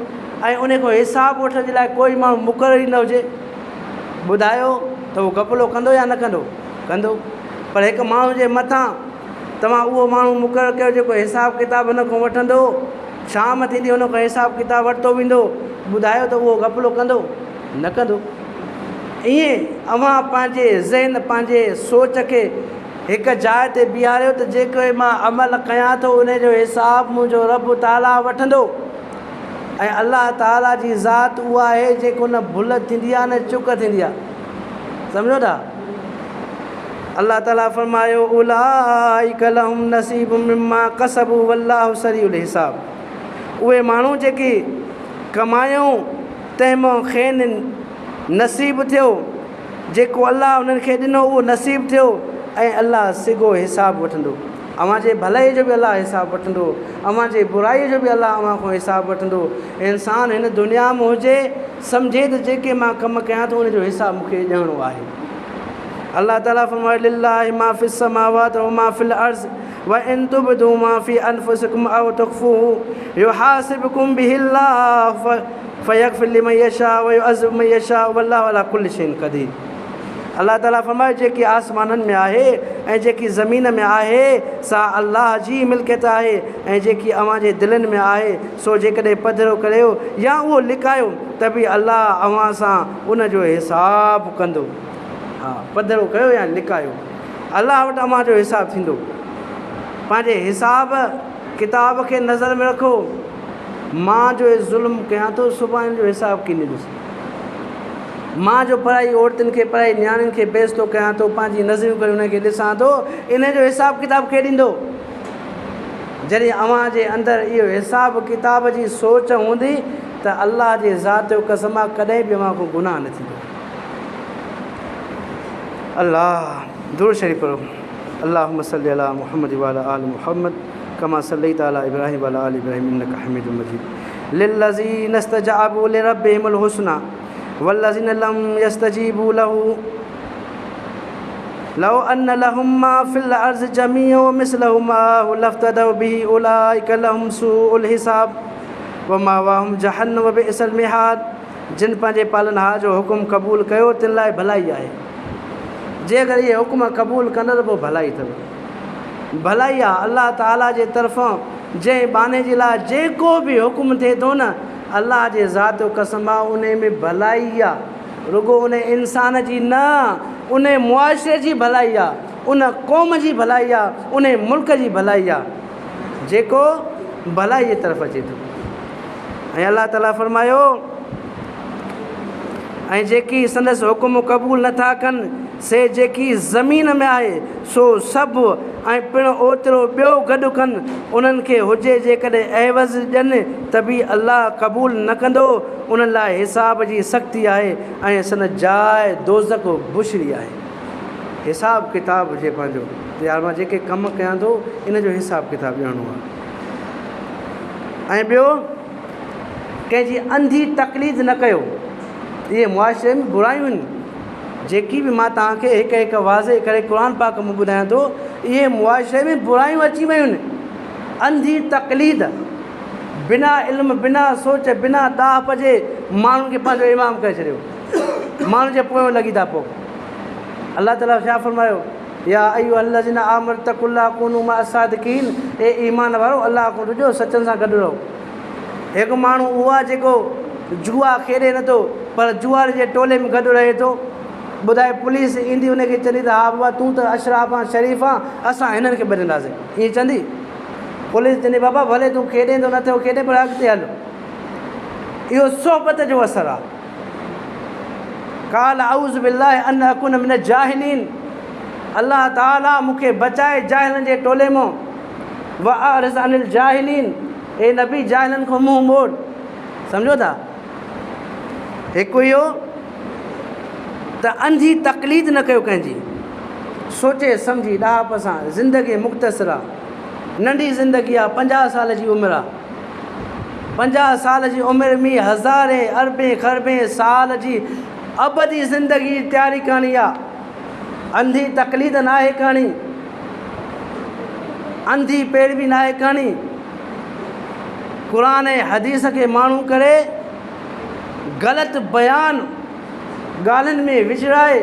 Speaker 1: ऐं उन खां हिसाबु वठण जे लाइ कोई माण्हू मुक़ररु ई न हुजे, ॿुधायो त उहो घपलो कंदो या न कंदो? कंदो। पर हिकु माण्हू जे मथां तव्हां उहो माण्हू मुक़ररु कयो जेको हिसाबु किताबु हुन खां वठंदो, शाम थींदी हुन खां हिसाबु किताबु वरितो वेंदो, ॿुधायो त उहो घपलो कंदो? न कंदो। ईअं अव्हां पंहिंजे ज़हन पंहिंजे सोच खे हिकु जाइ ते बीहारियो त जेके मां अमल कयां थो उन जो हिसाबु मुंहिंजो रब ताला वठंदो। ऐं अलाह ताला जी ज़ात उहा आहे जेको न भुल थींदी आहे न चुक थींदी आहे, सम्झो था। अल्लाह ताला फरमायो उलाइका लहुम नसीबुम मिम्मा कसबू वल्लाहु सरीउल हिसाब। उहे माण्हू जेके कमायूं तंहिंमां खेनि नसीबु थियो, जेको अलाह उन्हनि खे ॾिनो उहो नसीबु थियो, ऐं अलाह सिगो हिसाबु वठंदो। अव्हां जे भलाई जो बि अलाह हिसाबु वठंदो, अव्हां जे बुराई जो बि अलाह अव्हां खां हिसाबु वठंदो। इंसानु हिन दुनिया में हुजे सम्झे त जेके मां कमु कयां थो उनजो हिसाबु मूंखे ॾियणो आहे। अल्लाह ताला फरमाए लिल्लाहि मा फिस समावात व मा फिल अर्ज़ व इन तुबदू मा फी अनफुसिकुम औ तुख़फूहु युहासिबकुम बिहिल्लाह फयगफिर लिमन यशा व युअज़्ज़िबु मन यशा वल्लाहु अला कुल्लि शैइन क़दीर। अल्लाह ताला फरमाए जेकी आसमाननि में आहे ऐं जेकी ज़मीन में आहे सा अल्लाह जी मिल्कियत आहे, ऐं जेकी अव्हां जे दिलनि में आहे सो जेकॾहिं पधिरो करियो या उहो लिकायो त बि अल्लाह अव्हां सां उन जो हिसाबु कंदो। हा, पधिरो कयो या लिकायो, अल्लाह वटि अव्हां जो हिसाबु थींदो। पंहिंजे हिसाब किताब खे नज़र में रखो। मां जो ज़ुल्म कयां थो, सुभाणे जो हिसाबु कीअं ॾिसो? मां जो पढ़ाई औरतुनि खे पढ़ाई नियाणियुनि खे बेइज़्ज़तो कयां थो, पंहिंजी नज़रियूं करे उनखे ॾिसां थो, इन जो हिसाबु किताबु केरु ॾींदो? जॾहिं अव्हां जे अंदरि इहो हिसाबु किताब जी सोच हूंदी त अल्लाह जे ज़ात जो कसम आहे कॾहिं बि अव्हां को गुनाह न थींदो। अल्लाह दुरूद शरीफ़ पढ़ो। अल्लाहुम्मा सल्लि अला मुहम्मद व अला आलि मुहम्मद कमा सल्लैत अला इब्राहीम व अला आलि इब्राहीम इन्नका हमीदुम मजीद। लिल्लज़ीना इस्तजअबू लिरब्बिहिमुल हुस्ना वल्लज़ीना लम यस्तजीबू लहू लौ अन्न लहुम मा फिल अर्ज़ि जमीअन मिस्लहु माहु लफ्तदौ बिही उलाइका लहुम सूउल हिसाब व मावाहुम जहन्नम व बिअसल मिहाद। जिन पंहिंजे पालनहार जो हुकुम क़बूल कयो तिन लाइ भलाई आहे। जे अगरि इहे हुकुम क़बूल कंदा त पोइ भलाई अथव, भलाई आहे अल्लाह ताला जे तरफ़ां जंहिं बाने जे लाइ जेको बि हुकुम थिए थो न, अल्लाह जे ज़ात जो कसम आहे उन में भलाई आहे। रुगो उन इंसान जी न, उन मुआशरे जी भलाई आहे, उन क़ौम जी भलाई आहे, उन मुल्क जी भलाई आहे जेको भलाई जे तरफ़ अचे थो। ऐं अल्लाह ताला फरमायो ऐं जेकी संदसि हुकुम क़बूल नथा कनि से जेकी ज़मीन में आहे सो सभु ऐं पिणु ओतिरो ॿियो गॾु कनि, उन्हनि खे हुजे जेकॾहिं एवज़ ॾियनि त बि अल्लाह क़बूल न कंदो। उन्हनि लाइ हिसाब जी सख़्ती आहे ऐं सन जाइ दोज़ख बुछड़ी आहे। हिसाब किताब हुजे पंहिंजो, यार मां जेके कम कयां थो इन जो हिसाब किताब ॼाणो आहे। ऐं ॿियो, कंहिंजी अंधी तक़लीद न कयो। इहे मुआशरे में बुरायूं आहिनि, जेकी बि मां तव्हांखे हिकु हिकु वाज़े करे क़ुर पाक में ॿुधायां थो, इहे मुआशरे में बुरायूं अची वियूं आहिनि। अंधी तक़लीद, बिना इल्म, बिना सोच, बिना दाह जे माण्हुनि खे पंहिंजो इमाम करे छॾियो, माण्हुनि जे पोयों लॻी था पोइ। अलाह ताला छा फरमायो, या अय्युहल्लज़ीना आमनु तक़ुल्लाह कूनू मअ सादिक़ीन, ए ईमान वारो अलाह को ॾिजो, सचनि सां गॾु रहो। हिकु माण्हू उहो आहे जेको जुआ खेॾे नथो पर जुआर जे टोले में गॾु रहे थो। ॿुधाए पुलिस ईंदी उनखे चवंदी त हा बाबा तूं त अशराफ आहे, शरीफ़ आहे, असां हिननि खे ॿधंदासीं, ईअं चवंदी। पुलिस चवंदी बाबा भले तूं खेॾे थो नथो खेॾे पर अॻिते हलो। इहो सोबत जो असरु आहे। काल अऊज़ु बिल्लाहि अन अकुन मिन जाहिलीन, अल्लाह ताला मूंखे बचाए जाहिलनि जे टोले मां। व अरिज़ अनिल जाहिलीन, ए नबी जाहिलनि खां मुंहुं मोड़। सम्झो था, हिकु इहो त अंधी तक़लीद न कयो कंहिंजी, सोचे सम्झी ॾाहप सां। ज़िंदगी मुख़्तसिर आहे, नंढी ज़िंदगी आहे, 50 साल जी उमिरि आहे। 50 साल जी उमिरि में हज़ारे अरबे खरबे साल जी अबदी ज़िंदगी जी तयारी करणी आहे। अंधी तक़लीद न आहे करणी, अंधी पैरवी न आहे करणी। क़ुर ऐं हदीस खे माण्हू करे ग़लति बयान ॻाल्हियुनि में विछड़ाए,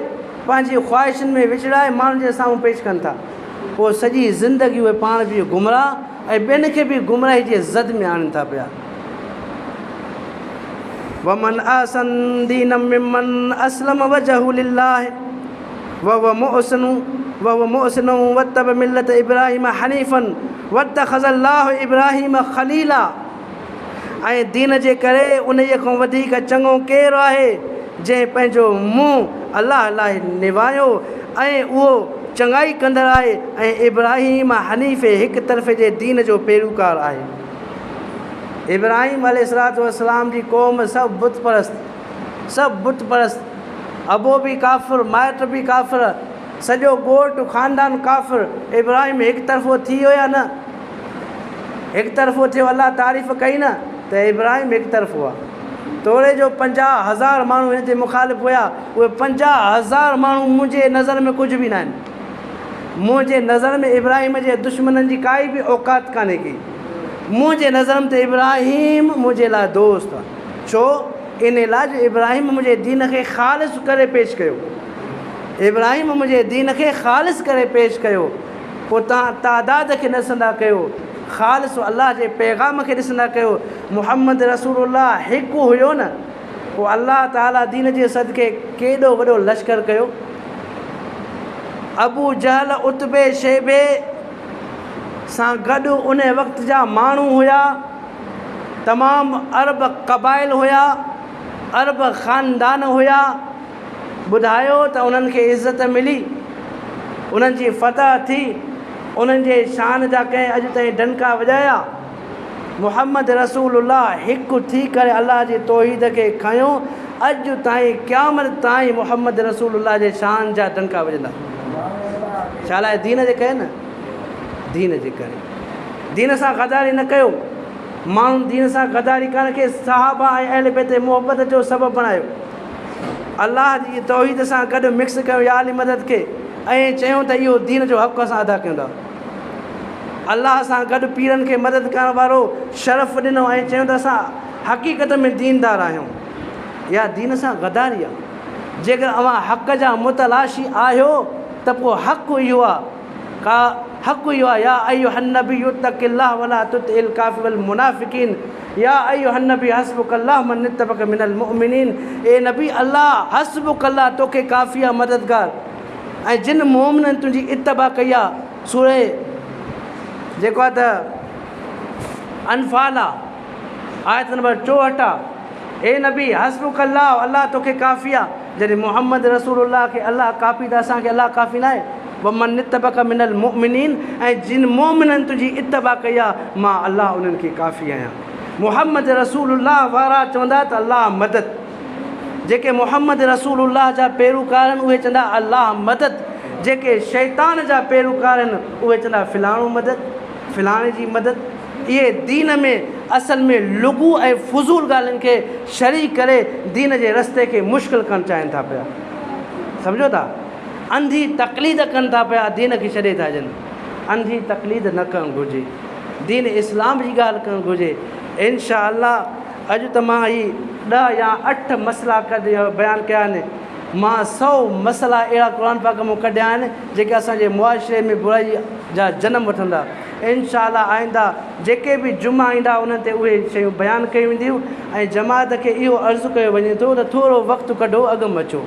Speaker 1: पंहिंजी ख़्वाहिशुनि में विछड़ाए माण्हुनि जे साम्हूं पेश कनि था। पोइ सॼी ज़िंदगी उहे पाण बि गुमराह ऐं ॿियनि खे बि गुमराही जे ज़द में आणनि था पिया। वमन आसन दीनम मिमन अस्लम वजहु लिल्लाह वहुव मुहसिनु वत्तब मिल्लत इब्राहीम हनीफन वत्तख़ज़ल्लाहु इब्राहीम ख़लीला। ऐं दीन जे करे उन खां वधीक चङो केरु आहे जंहिं पंहिंजो मुंहुं अलाह लाइ निवायो ऐं उहो चङाई कंदड़ आहे। ऐं इब्राहीम हनीफ़ हिकु तरफ़े जे दीन जो पेरूकार आहे। इब्राहीम अलैहिस्सलातु वस्सलाम जी क़ौम सभु बुत परस्त, सभु बुत परस्त, अबो बि काफ़िर, माइट बि काफ़िर, सॼो ॻोठु ख़ानदान काफ़िर। इब्राहीम हिकु तरफ़ो थी वियो या न, हिकु तरफ़ो थियो, अलाह तारीफ़ कई न त इब्राहीम हिकु तरफ़ो आहे। तोड़े जो 50,000 माण्हू हिन जे मुखालिफ़ हुया, उहे 50,000 माण्हू मुंहिंजे नज़र में कुझु बि न आहिनि। मुंहिंजे नज़र में इब्राहीम जे दुश्मननि जी काई बि औकात कान्हे की। मुंहिंजे नज़र में त इब्राहीम मुंहिंजे लाइ दोस्त आहे। छो? इन लाइ जो इब्राहीम मुंहिंजे दीन खे ख़ालिस करे पेश कयो। इब्राहीम मुंहिंजे दीन खे ख़ालिस करे पेश कयो। पोइ तव्हां तादाद खे ॾिसंदा कयो, ख़ालिस अलाह जे पैगाम खे ॾिसंदा कयो। मुहम्मद रसूलुल्लाह हिकु हुयो न, पोइ अलाह ताला दीन जे सदके केॾो वॾो लश्कर कयो। अबू जहल उतबे शैबे सां गॾु उन वक़्त जा माण्हू हुया, तमामु अरब क़बाइल हुया, अरब ख़ानदान हुया। ॿुधायो त उन्हनि खे इज़त मिली, उन्हनि जी फ़तह थी, उन्हनि जे शान जा कंहिं अॼु ताईं डंका वॼाया। मुहम्मद रसूलुल्लाह हिकु थी करे अलाह जी तौहीद खे खयो। अॼु ताईं क़यामत ताईं मुहम्मद रसूलुल्लाह जे शान जा डंका वॼंदा। छा लाइ? दीन जे करे न, दीन जे करे। दीन सां गदारी न कयो। माण्हू दीन सां गदारी करण खे सहाबा ऐं अहल बैत मोहब्बत जो सबबु बणायो। अलाह जी तौहीद सां गॾु मिक्स कयो या अली मदद खे, ऐं चयूं त इहो दीन जो हक़ असां अदा कयूं था। अलाह सां गॾु पीरनि खे मदद करण वारो शरफ़ ॾिनो ऐं चयूं त असां हक़ीक़त में दीनदार आहियूं। या दीन सां गदारी आहे। जेकर अव्हां हक़ जा मुतलाशी आहियो त पोइ हक़ इहो आहे, का हक़ इहो आहे, या अय्युहन नबी इत्तक़िल्लाह वला तुतिल काफ़िर वल मुनाफ़िकीन या अय्युहन नबी हस्बुकल्लाह मन इत्तबअक मिनल मुमिनीन। ए नबी अल्लाह हस्बुकल्लाह, तोखे काफ़ी आहे मददगार, ऐं जिन मोमिननि तुंहिंजी इत्तबा कई आहे। सूरे जेको आहे त अनफाल आहे, आयत नंबर 64 आहे। ए नबी हस्बुकल्लाह, अल्लाह तोखे काफ़ी आहे। जॾहिं मुहम्मद रसूलुल्लाह खे अल्लाह काफ़ी त असांखे अल्लाह काफ़ी न आहे। वमन इत्तबअक मिनल मुमिनीन, ऐं जिन मोमिननि तुंहिंजी इत्तबा कई आहे, मां अल्लाह उन्हनि खे काफ़ी आहियां। मुहम्मद रसूलुल्लाह वारा चवंदा त अल्लाह मदद। जेके मुहम्मद रसूलुल्लाह जा पेरूकार आहिनि उहे चवंदा अल्लाह मदद। जेके शैतान जा पैरोकार आहिनि उहे चवंदा फ़िलाणो मदद, फ़िलाणे जी मदद। इहे दीन में असल में लुगू ऐं फुज़ूल ॻाल्हियुनि खे शरीक करे दीन जे रस्ते खे मुश्किल करणु चाहिनि था पिया। सम्झो था, अंधी तक़लीद कनि था पिया, दीन खे छॾे था ॾियनि। अंधी तक़लीद न करणु घुरिजे, दीन इस्लाम जी ॻाल्हि करणु घुरिजे। इंशा अल्लाह अॼु त मां ही 10 या 8 मसला बयानु कया आहिनि। मां 100 मसला अहिड़ा क़ुर पाक मां कढिया आहिनि जेके असांजे मुआशरे में बुराई जा जनम वठंदा। इंशा अल्लाह आईंदा जेके बि जुमा ईंदा उन्हनि ते उहे शयूं बयानु कयूं वेंदियूं। ऐं जमात खे इहो अर्ज़ु कयो वञे थो त थोरो वक़्तु कढो, अॻु में अचो।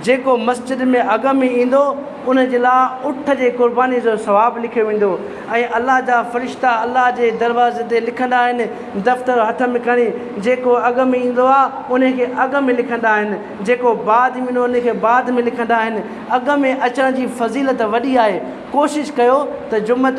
Speaker 1: जेको मस्जिद में अॻ में ईंदो उन जे लाइ उठ जे क़ुर्बानी जो सवाबु लिखियो वेंदो। ऐं अलाह जा फ़रिश्ता अलाह जे दरवाज़े ते लिखंदा आहिनि, दफ़्तर हथ में खणी, जेको अॻ में ईंदो आहे उन खे अॻ में लिखंदा आहिनि, जेको बाद में ईंदो उन खे बाद में लिखंदा आहिनि। अॻ में अचण जी फ़ज़ीलत वॾी आहे। कोशिशि कयो त जुमत